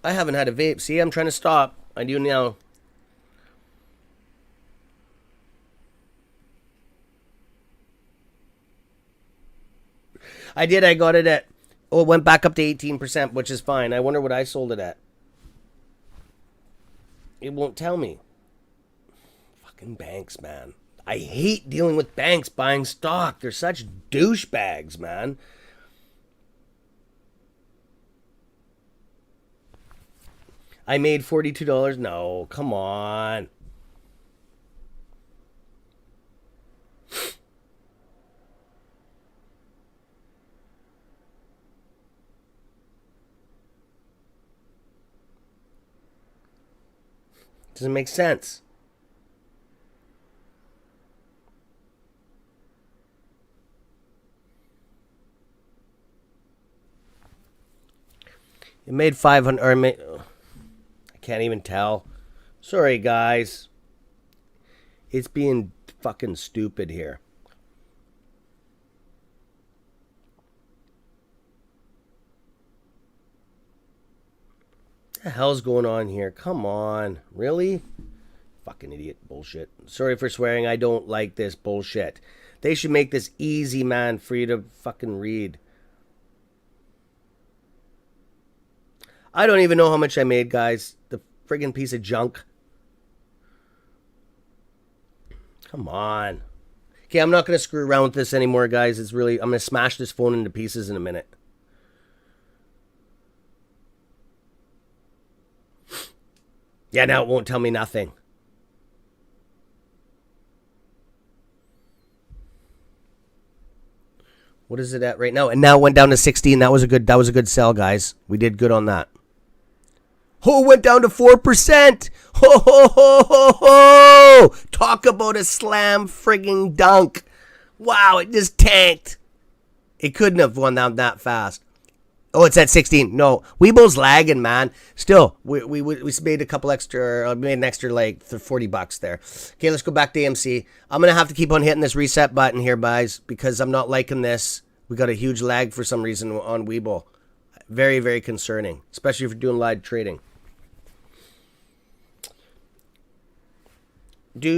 I haven't had a vape. See, I'm trying to stop. I do now. I did. I got it at... Oh, it went back up to 18%, which is fine. I wonder what I sold it at. It won't tell me. Fucking banks, man. I hate dealing with banks buying stock. They're such douchebags, man. I made $42. No, come on. Doesn't make sense. It made 500, or I can't even tell. Sorry, guys. It's being fucking stupid here. What the hell's going on here? Come on. Really? Fucking idiot bullshit. Sorry for swearing. I don't like this bullshit. They should make this easy, man, for you to fucking read. I don't even know how much I made, guys. The friggin' piece of junk. Come on. Okay, I'm not going to screw around with this anymore, guys. I'm going to smash this phone into pieces in a minute. Yeah, now it won't tell me nothing. What is it at right now? And now it went down to 16. That was a good sell, guys. We did good on that. Oh, it went down to 4%. Ho, ho, ho, ho, ho. Talk about a slam frigging dunk. Wow, it just tanked. It couldn't have gone down that fast. Oh, it's at 16. No, Weeble's lagging, man. Still, we made a couple extra, made an extra like $40 there. Okay, let's go back to AMC. I'm going to have to keep on hitting this reset button here, guys, because I'm not liking this. We got a huge lag for some reason on Weeble. Very, very concerning, especially if you're doing live trading. That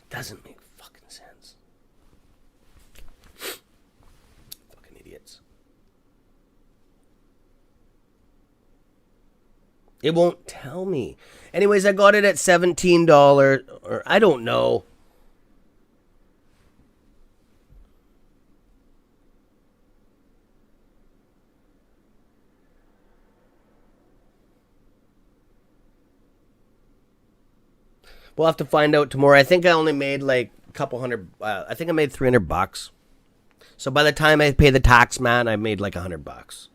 doesn't make fucking sense. Fucking idiots. It won't tell me. Anyways, I got it at $17, or I don't know. We'll have to find out tomorrow. I think I only made like a couple hundred. I think I made $300. So by the time I pay the tax, man, I made like $100.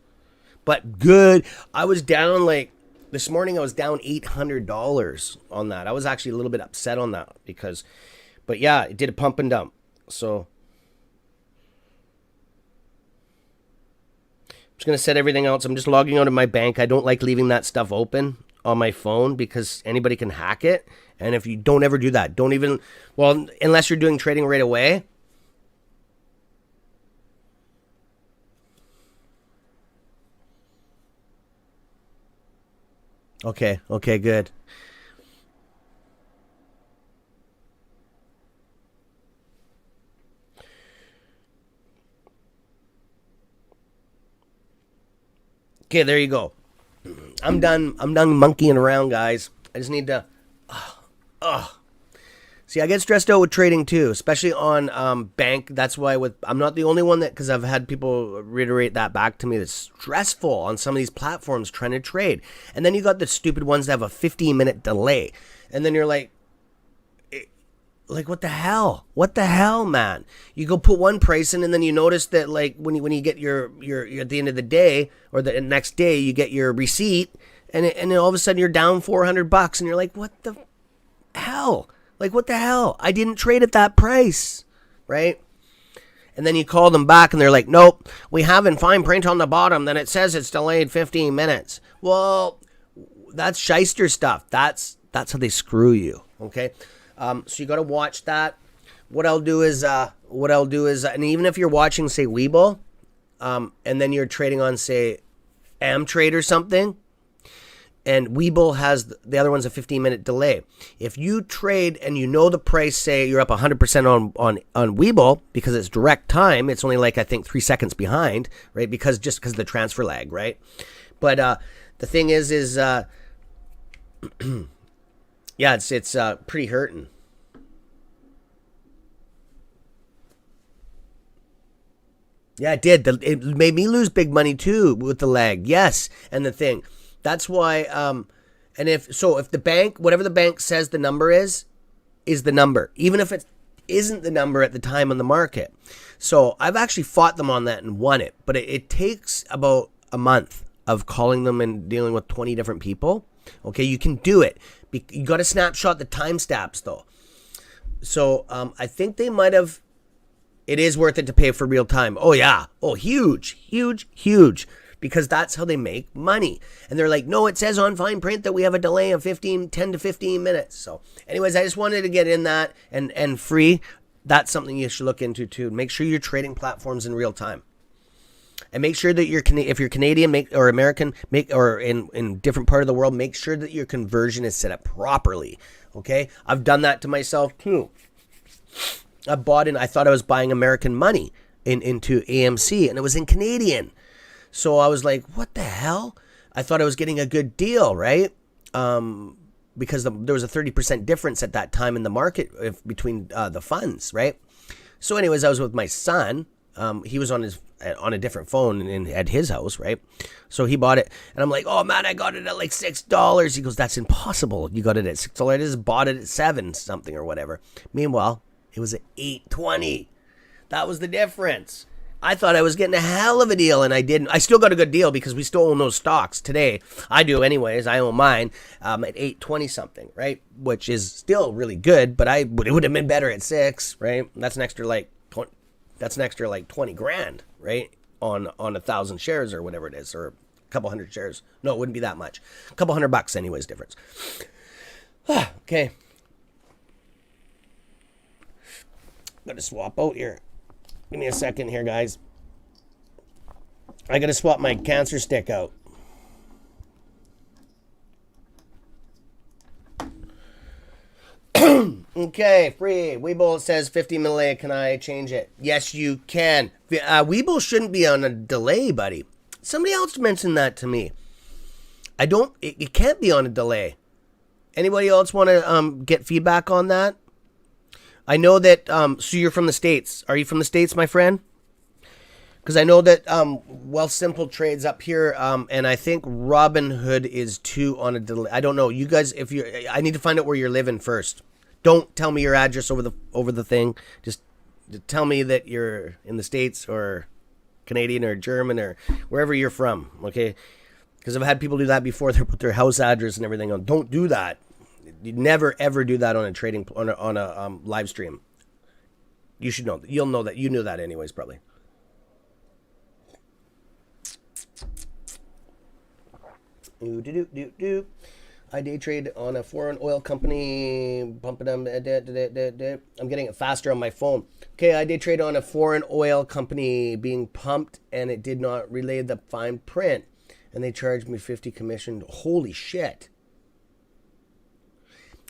But good. I was down like this morning. I was down $800 on that. I was actually a little bit upset on that because, but yeah, it did a pump and dump. So I'm just gonna set everything else. I'm just logging out of my bank. I don't like leaving that stuff open on my phone because anybody can hack it. And if you don't ever do that, don't even, well, unless you're doing trading right away. Okay, good. Okay, there you go. I'm done monkeying around, guys. I just need to see, I get stressed out with trading too, especially on bank. That's why I'm not the only one because I've had people reiterate that back to me. That's stressful on some of these platforms trying to trade. And then you got the stupid ones that have a 15-minute delay. And then you're like, what the hell? What the hell, man? You go put one price in and then you notice that like when you get your at the end of the day or the next day, you get your receipt and then all of a sudden you're down $400 and you're like, what the hell? Like, what the hell? I didn't trade at that price, right? And then you call them back and they're like, nope, we have in fine print on the bottom that it says it's delayed 15 minutes. Well, that's shyster stuff. That's how they screw you, okay? So you got to watch that. What I'll do is, and even if you're watching, say, Webull, and then you're trading on, say, Amtrade or something, and Webull has the other one's a 15-minute delay. If you trade and you know the price, say you're up 100% on Webull because it's direct time, it's only like I think 3 seconds behind, right? Because of the transfer lag, right? But the thing is yeah, it's pretty hurting. Yeah, it did. It made me lose big money too with the lag. Yes, and the thing. That's why, and if the bank, whatever the bank says the number is the number, even if it isn't the number at the time on the market. So I've actually fought them on that and won it, but it takes about a month of calling them and dealing with 20 different people. Okay, you can do it. You got to snapshot the timestamps though. So I think they might have. It is worth it to pay for real time. Oh yeah. Oh, huge. Because that's how they make money. And they're like, no, it says on fine print that we have a delay of 10 to 15 minutes. So anyways, I just wanted to get in that and free. That's something you should look into too. Make sure you're trading platforms in real time. And make sure that if you're Canadian or American, or in different part of the world, make sure that your conversion is set up properly. Okay, I've done that to myself too. I thought I was buying American money into AMC, and it was in Canadian. So I was like, what the hell? I thought I was getting a good deal, right? Because there was a 30% difference at that time in the market between the funds, right? So anyways, I was with my son. He was on a different phone at his house, right? So he bought it, and I'm like, oh man, I got it at like $6. He goes, that's impossible. You got it at $6. I just bought it at $7 something or whatever. Meanwhile, it was at $8.20. That was the difference. I thought I was getting a hell of a deal, and I didn't. I still got a good deal because we still own those stocks today. I do anyways. I own mine at $8.20 something, right? Which is still really good, but it would have been better at $6, right? That's an extra like 20 grand, right? On 1,000 shares or whatever it is, or a couple hundred shares. No, it wouldn't be that much. A couple $100 anyways difference. Okay. Gotta swap out here. Give me a second here, guys. I gotta swap my cancer stick out. Okay, free. Weeble says 50 delay. Can I change it? Yes, you can. Weeble shouldn't be on a delay, buddy. Somebody else mentioned that to me. It can't be on a delay. Anybody else want to get feedback on that? I know that, so you're from the States. Are you from the States, my friend? Because I know that Wealthsimple trades up here, and I think Robinhood is too on a delay. I don't know. You guys, I need to find out where you're living first. Don't tell me your address over the thing. Just tell me that you're in the States or Canadian or German or wherever you're from, okay? Because I've had people do that before. They put their house address and everything on. Don't do that. You never ever do that on a live stream. You should know. You'll know that. You knew that anyways, probably. I day trade on a foreign oil company. Bumping them. I'm getting it faster on my phone. Okay, I day trade on a foreign oil company being pumped, and it did not relay the fine print, and they charged me 50 commission. Holy shit.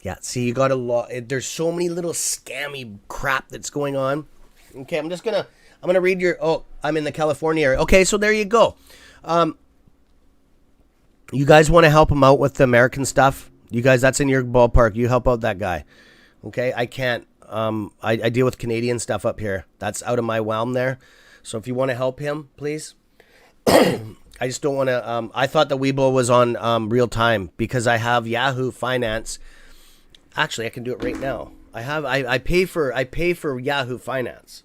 Yeah, see, you got a lot. There's so many little scammy crap that's going on. Okay, I'm gonna read your. Oh, I'm in the California area. Okay, so there you go. You guys want to help him out with the American stuff? You guys, that's in your ballpark. You help out that guy. Okay, I can't. I deal with Canadian stuff up here. That's out of my realm there. So if you want to help him, please. I just don't want to. I thought the Weeble was on real time because I have Yahoo Finance. Actually, I can do it right now. I pay for Yahoo Finance.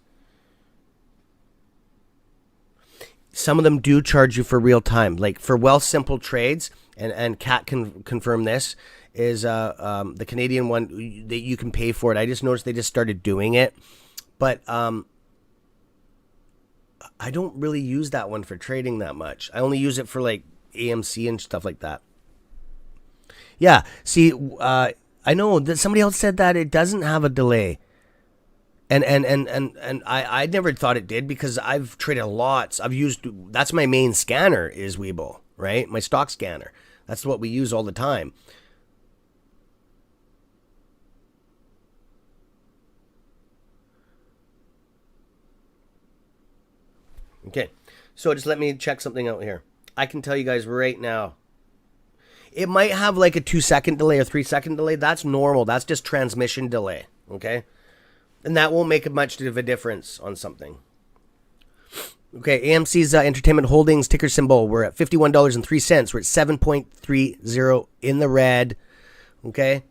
Some of them do charge you for real time, like for Wealthsimple trades, and Kat can confirm this. Is the Canadian one that you can pay for it? I just noticed they just started doing it, but I don't really use that one for trading that much. I only use it for like AMC and stuff like that. Yeah, see, I know that somebody else said that it doesn't have a delay. And I never thought it did because I've traded lots. That's my main scanner is Weeble, right? My stock scanner. That's what we use all the time. Okay, so just let me check something out here. I can tell you guys right now. It might have like a 2-second delay or 3-second delay. That's normal. That's just transmission delay, okay? And that won't make much of a difference on something. Okay, AMC's Entertainment Holdings ticker symbol. We're at $51.03. We're at 7.30 in the red. Okay.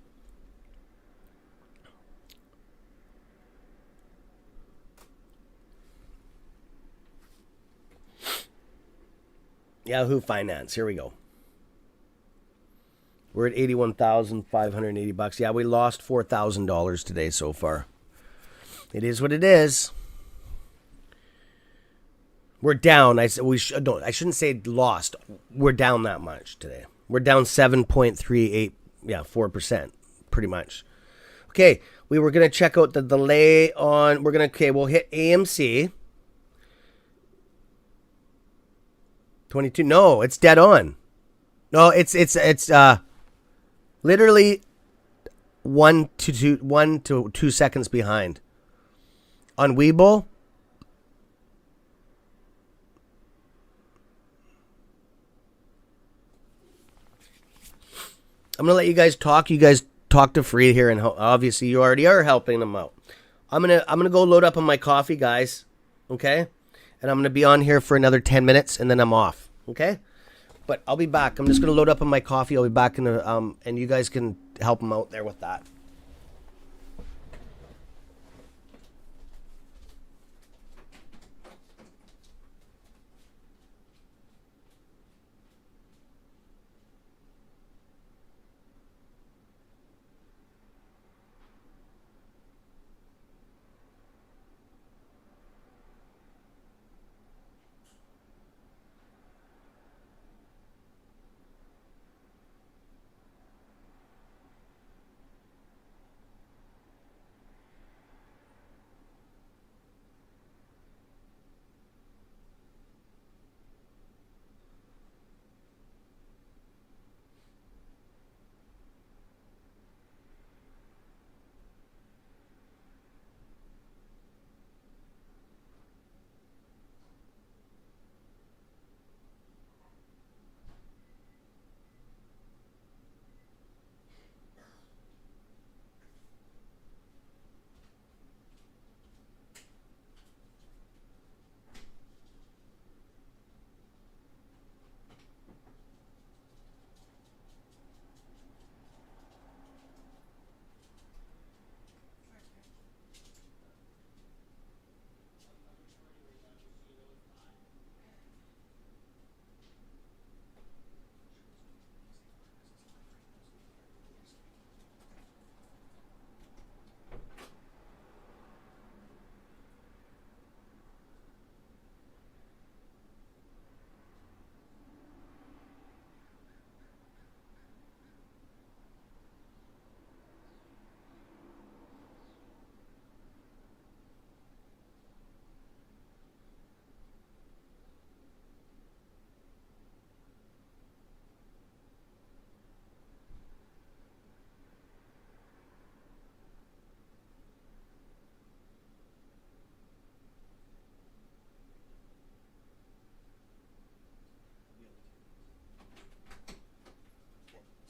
Yahoo Finance. Here we go. We're at $81,580. Yeah, we lost $4,000 today so far. It is what it is. We're down. I shouldn't say lost. We're down that much today. We're down 7.38. Yeah, 4%, pretty much. Okay, we were gonna check out the delay on. We'll hit AMC. 22. No, it's dead on. No, it's literally 1 to 2 seconds behind. On Webull, I'm gonna let you guys talk. You guys talk to Free here, and obviously you already are helping them out. I'm gonna go load up on my coffee, guys. Okay, and I'm gonna be on here for another 10 minutes, and then I'm off. Okay, but I'll be back. I'm just gonna load up on my coffee. I'll be back in and you guys can help them out there with that.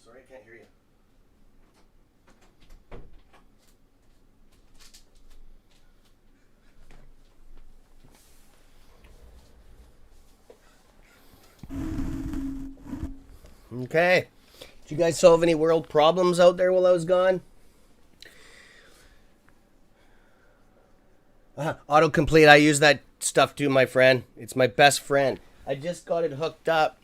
Sorry, I can't hear you. Okay. Did you guys solve any world problems out there while I was gone? Autocomplete. I use that stuff too, my friend. It's my best friend. I just got it hooked up.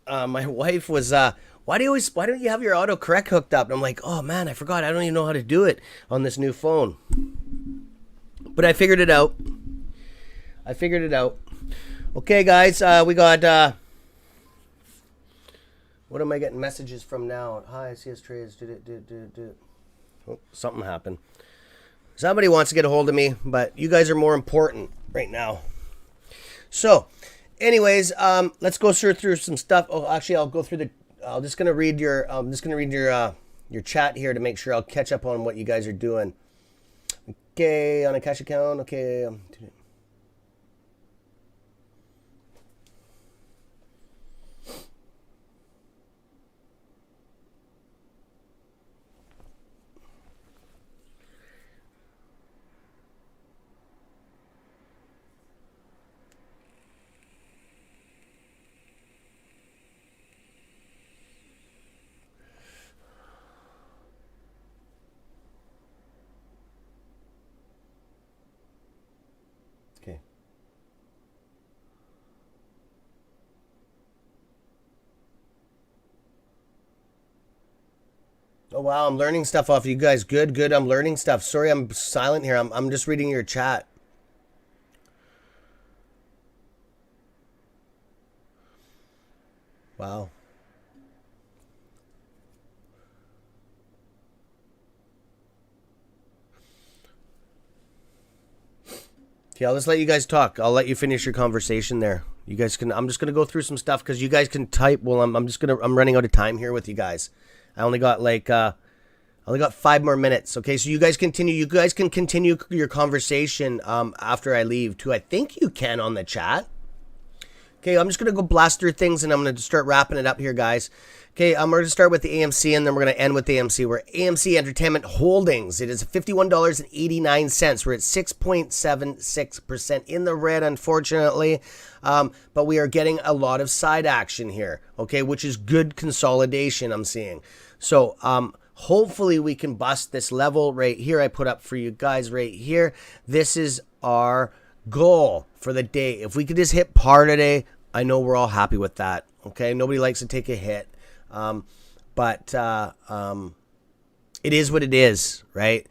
My wife was, why don't you have your autocorrect hooked up? And I'm like, oh man, I forgot. I don't even know how to do it on this new phone. But I figured it out. Okay, guys, we got, what am I getting messages from now? Hi, CS Trades. Oh, something happened. Somebody wants to get a hold of me, but you guys are more important right now. So, anyways, let's go through some stuff. Oh, actually, I'll go through I'm just gonna read your chat here to make sure I'll catch up on what you guys are doing. Okay, on a cash account. Okay. Oh wow, I'm learning stuff off you guys. Good. I'm learning stuff. Sorry, I'm silent here. I'm just reading your chat. Wow. Okay, I'll just let you guys talk. I'll let you finish your conversation there. You guys can. I'm just gonna go through some stuff because you guys can type. Well, I'm running out of time here with you guys. I only got like I only got 5 more minutes. Okay, so you guys continue. You guys can continue your conversation after I leave too. I think you can on the chat. Okay, I'm just gonna go blast through things and I'm gonna start wrapping it up here, guys. Okay, we're going to start with the AMC and then we're going to end with the AMC. We're AMC Entertainment Holdings. It is $51.89. We're at 6.76% in the red, unfortunately. But we are getting a lot of side action here, okay, which is good consolidation I'm seeing. So hopefully we can bust this level right here. I put up for you guys right here. This is our goal for the day. If we could just hit par today, I know we're all happy with that, okay? Nobody likes to take a hit. But it is what it is, right?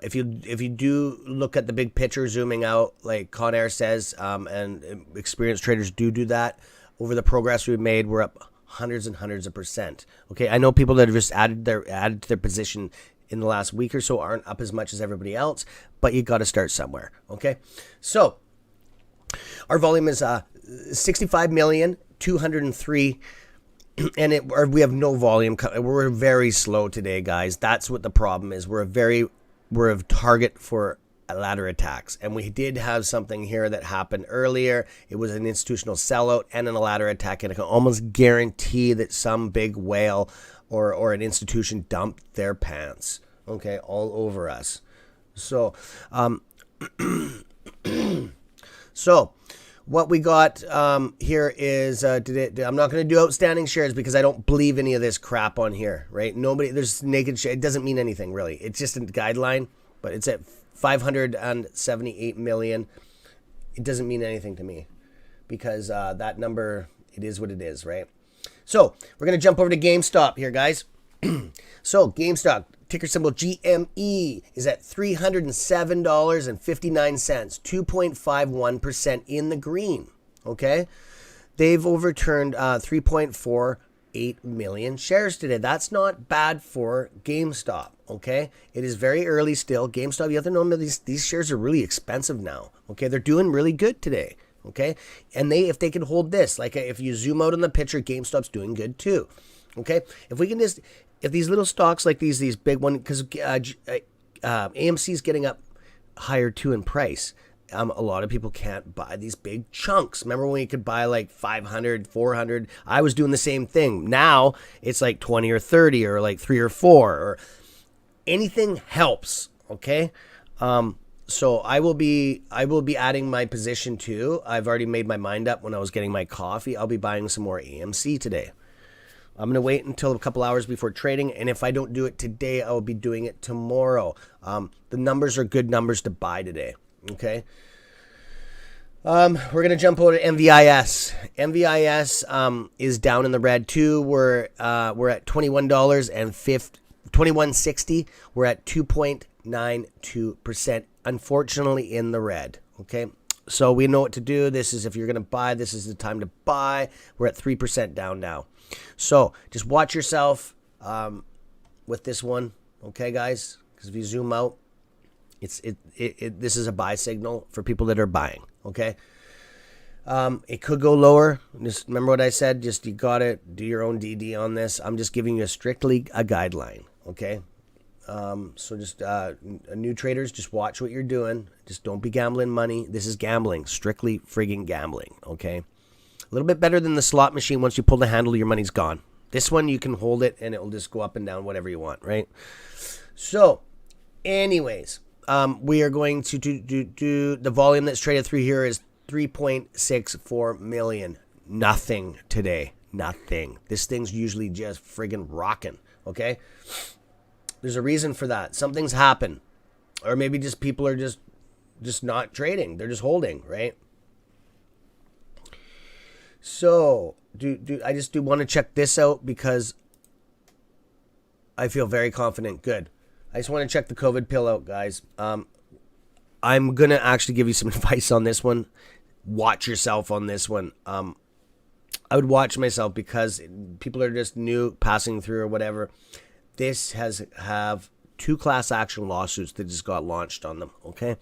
If you do look at the big picture, zooming out, like Con Air says, and experienced traders do that, over the progress we've made, we're up hundreds and hundreds of percent. Okay, I know people that have just added to their position in the last week or so aren't up as much as everybody else, but you got to start somewhere. Okay, so our volume is 65,203,000. And we have no volume. We're very slow today, guys. That's what the problem is. We're a target for ladder attacks. And we did have something here that happened earlier. It was an institutional sellout and a ladder attack. And I can almost guarantee that some big whale or an institution dumped their pants, okay, all over us. So, what we got here is, I'm not going to do outstanding shares because I don't believe any of this crap on here, right? There's naked share. It doesn't mean anything, really. It's just a guideline, but it's at 578 million. It doesn't mean anything to me because that number, it is what it is, right? So we're going to jump over to GameStop here, guys. So GameStop, ticker symbol GME, is at $307.59, 2.51% in the green, okay? They've overturned 3.48 million shares today. That's not bad for GameStop, okay? It is very early still. GameStop, you have to know these shares are really expensive now, okay? They're doing really good today, okay? And if they can hold this, like if you zoom out on the picture, GameStop's doing good too, okay? If these little stocks like these big one, because AMC is getting up higher too in price. A lot of people can't buy these big chunks. Remember when you could buy like 500, 400? I was doing the same thing. Now it's like 20 or 30 or like 3 or 4 or anything helps. Okay. So I will be adding my position too. I've already made my mind up when I was getting my coffee. I'll be buying some more AMC today. I'm going to wait until a couple hours before trading, and if I don't do it today, I will be doing it tomorrow. The numbers are good numbers to buy today, okay? We're going to jump over to MVIS. MVIS is down in the red too. We're at $21.60. We're at 2.92%, unfortunately in the red, okay? So we know what to do. This is, if you're going to buy, this is the time to buy. We're at 3% down now. So just watch yourself with this one, okay, guys? Because if you zoom out, this is a buy signal for people that are buying, okay? It could go lower. Just remember what I said. Just you got to do your own DD on this. I'm just giving you strictly a guideline, okay? So just new traders, just watch what you're doing. Just don't be gambling money. This is gambling, strictly friggin' gambling, okay? A little bit better than the slot machine. Once you pull the handle, your money's gone. This one, you can hold it, and it will just go up and down, whatever you want, right? So, anyways, we are going to do the volume that's traded through here is 3.64 million. Nothing today. Nothing. This thing's usually just friggin' rocking, okay? There's a reason for that. Something's happened. Or maybe just people are just not trading. They're just holding, right? So, I just do want to check this out because I feel very confident. Good. I just want to check the COVID pill out, guys. I'm going to actually give you some advice on this one. Watch yourself on this one. I would watch myself because people are just new, passing through or whatever. This have 2 class action lawsuits that just got launched on them, okay?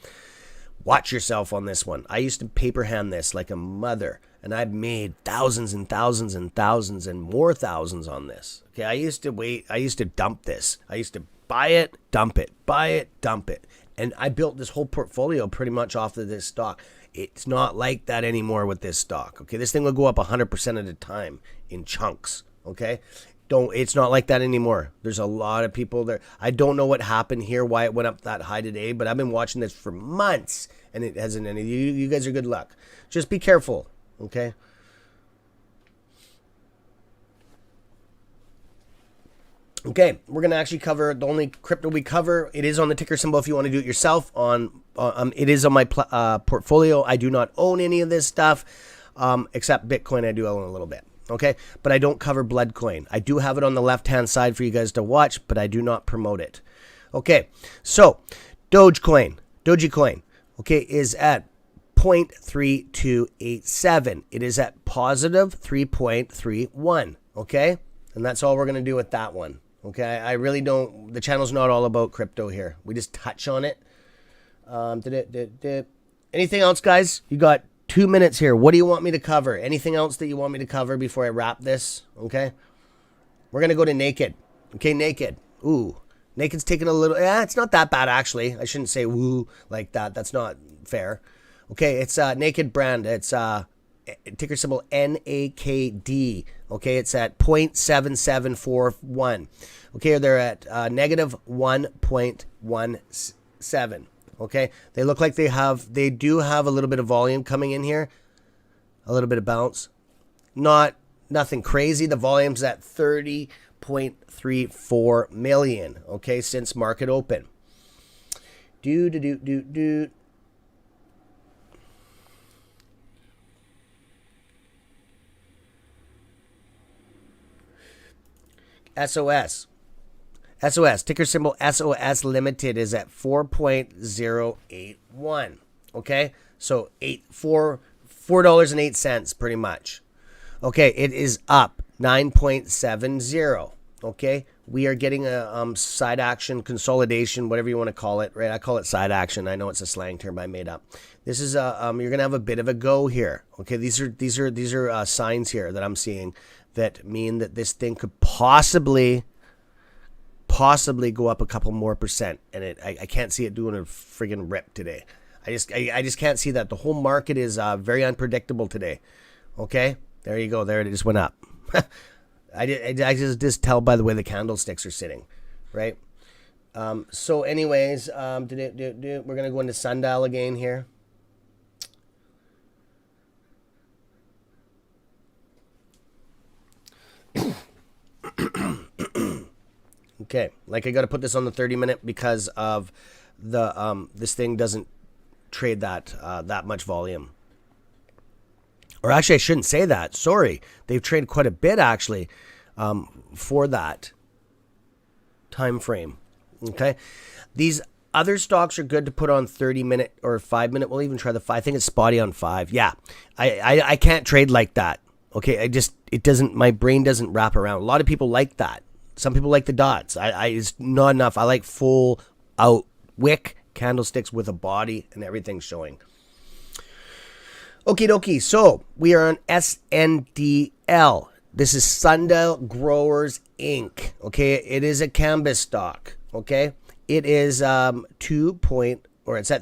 Watch yourself on this one. I used to paper hand this like a mother. and I've made thousands and thousands and thousands and more thousands on this. Okay, I used to dump this. I used to buy it, dump it, buy it, dump it. And I built this whole portfolio pretty much off of this stock. It's not like that anymore with this stock. Okay, this thing will go up 100% of the time in chunks. Okay, it's not like that anymore. There's a lot of people there. I don't know what happened here, why it went up that high today, but I've been watching this for months and it hasn't any. You guys are good luck. Just be careful. Okay. Okay, we're going to actually cover the only crypto we cover. It is on the ticker symbol if you want to do it yourself. It is on my portfolio. I do not own any of this stuff, except Bitcoin I do own a little bit. Okay, but I don't cover Bloodcoin. I do have it on the left-hand side for you guys to watch, but I do not promote it. Okay, so Dogecoin, okay, is at 0.3287. It is at positive 3.31, okay? And that's all we're going to do with that one. Okay, I really don't, the channel's not all about crypto here. We just touch on it. Anything else, guys? You got 2 minutes here. What do you want me to cover? Anything else that you want me to cover before I wrap this? Okay, we're going to go to naked. Okay, naked. Ooh, naked's taking a little, it's not that bad, actually. I shouldn't say woo like that. That's not fair. Okay, it's naked brand. It's ticker symbol NAKD. Okay, it's at 0.7741. Okay, they're at negative 1.17. Okay, they look like they do have a little bit of volume coming in here, a little bit of bounce. Nothing crazy. The volume's at 30.34 million. Okay, since market open. SOS, ticker symbol SOS Limited is at 4.081. Okay, so $4.08 pretty much. Okay, it is up 9.70. Okay, we are getting a side action consolidation, whatever you want to call it, right? I call it side action. I know it's a slang term I made up. This is you're gonna have a bit of a go here. Okay, these are signs here that I'm seeing that mean that this thing could possibly go up a couple more percent, and I can't see it doing a friggin' rip today. I just can't see that. The whole market is very unpredictable today. Okay, there you go. There it just went up. I just tell by the way the candlesticks are sitting, right? So anyways, we're gonna go into sundial again here. Okay, like I got to put this on the 30-minute because of the this thing doesn't trade that much volume. Or actually, I shouldn't say that. Sorry, they've traded quite a bit actually for that time frame. Okay, these other stocks are good to put on 30-minute or 5-minute. We'll even try the 5. I think it's spotty on 5. Yeah, I can't trade like that. Okay, it doesn't. My brain doesn't wrap around. A lot of people like that. Some people like the dots. It's not enough. I like full out wick candlesticks with a body and everything showing. Okie dokie. So we are on SNDL. This is Sundial Growers Inc. Okay, it is a canvas stock. Okay, it is it's at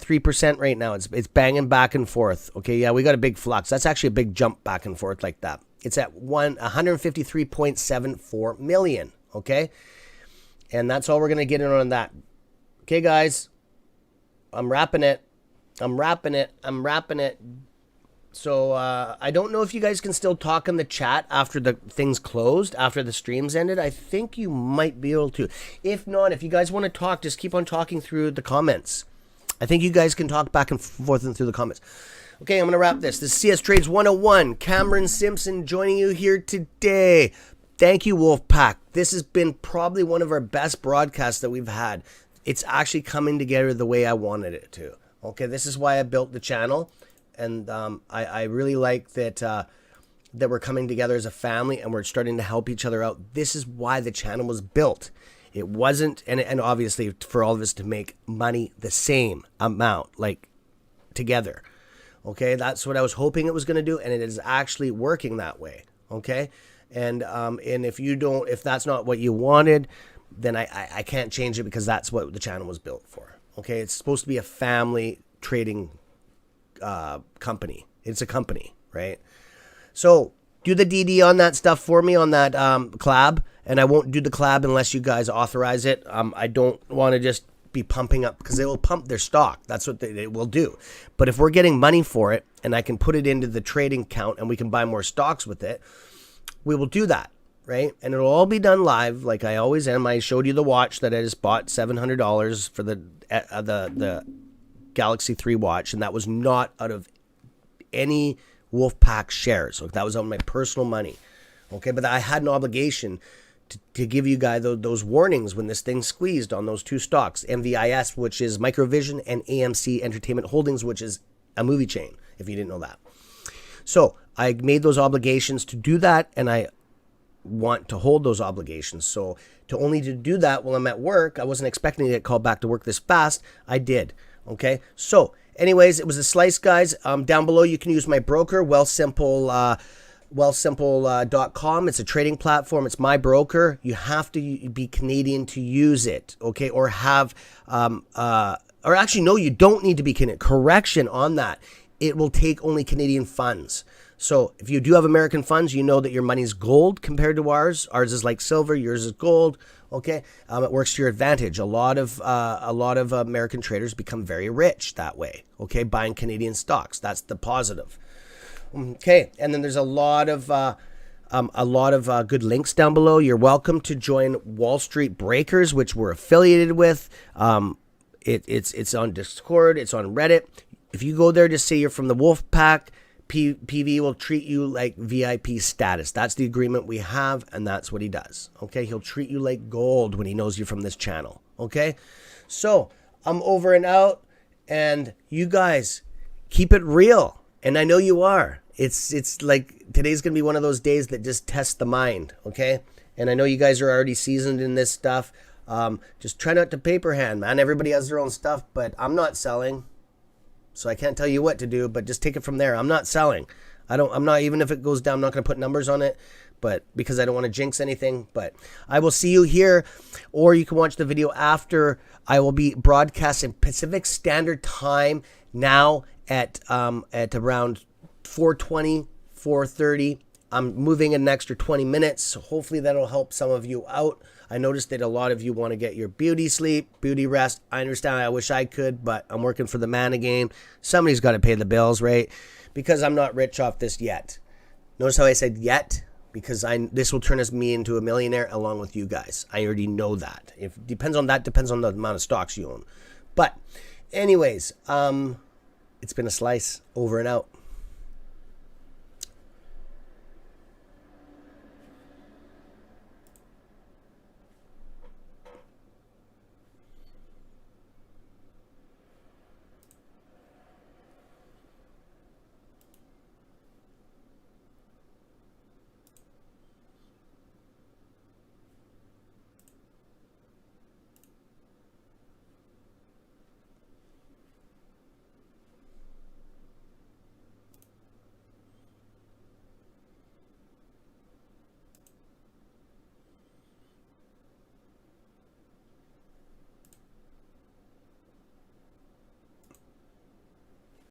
3% right now. It's banging back and forth. Okay, yeah, we got a big flux. That's actually a big jump back and forth like that. It's at 153.74 million. Okay, and that's all we're gonna get in on that. Okay, guys, I'm wrapping it. So I don't know if you guys can still talk in the chat after the things closed, after the streams ended. I think you might be able to. If not, if you guys want to talk, just keep on talking through the comments. I think you guys can talk back and forth and through the comments. Okay, I'm going to wrap this. This is CS Trades 101. Cameron Simpson joining you here today. Thank you, Wolfpack. This has been probably one of our best broadcasts that we've had. It's actually coming together the way I wanted it to. Okay, this is why I built the channel. And I really like that that we're coming together as a family and we're starting to help each other out. This is why the channel was built. It wasn't, and obviously for all of us to make money the same amount, like together. Okay, that's what I was hoping it was going to do, and it is actually working that way. Okay, and if that's not what you wanted, then I can't change it, because that's what the channel was built for. Okay, it's supposed to be a family trading company. It's a company, right? So do the DD on that stuff for me, on that collab, and I won't do the collab unless you guys authorize it. I don't want to just be pumping up, because they will pump their stock. That's what they will do. But if we're getting money for it, and I can put it into the trading account, and we can buy more stocks with it, we will do that, right? And it'll all be done live, like I always am. I showed you the watch that I just bought, $700 for the Galaxy 3 watch, and that was not out of any Wolfpack shares. So that was on my personal money. Okay, but I had an obligation to give you guys those warnings when this thing squeezed on those two stocks, MVIS, which is MicroVision, and AMC Entertainment Holdings, which is a movie chain, if you didn't know that. So I made those obligations to do that, and I want to hold those obligations. So to do that while I'm at work, I wasn't expecting to get called back to work this fast. I did. Okay, so anyways, it was a slice, guys. Down below, you can use my broker, Wealthsimple.com. It's a trading platform. It's my broker. You have to be Canadian to use it, okay? Or have, or actually, no, you don't need to be Canadian. Correction on that. It will take only Canadian funds. So if you do have American funds, you know that your money's gold compared to ours. Ours is like silver. Yours is gold. Okay, it works to your advantage. A lot of American traders become very rich that way. Okay, buying Canadian stocks. That's the positive. Okay, and then there's a lot of good links down below. You're welcome to join Wall Street Breakers, which we're affiliated with. It's on Discord. It's on Reddit. If you go there, just say you're from the Wolfpack. PV will treat you like VIP status. That's the agreement we have, and that's what he does. Okay, he'll treat you like gold when he knows you're from this channel. Okay, so I'm over and out, and you guys keep it real, and I know you are. It's like today's gonna be one of those days that just test the mind. Okay, and I know you guys are already seasoned in this stuff. Just try not to paper hand, man. Everybody has their own stuff, but I'm not selling. So I can't tell you what to do, but just take it from there. I'm not selling. I'm not, even if it goes down, I'm not going to put numbers on it, but because I don't want to jinx anything. But I will see you here, or you can watch the video after. I will be broadcasting Pacific Standard Time now at around 4:20, 4:30. I'm moving an extra 20 minutes, so hopefully that'll help some of you out. I noticed that a lot of you want to get your beauty sleep, beauty rest. I understand. I wish I could, but I'm working for the man again. Somebody's got to pay the bills, right? Because I'm not rich off this yet. Notice how I said yet? Because this will turn me into a millionaire along with you guys. I already know that. Depends on the amount of stocks you own. But anyways, it's been a slice. Over and out.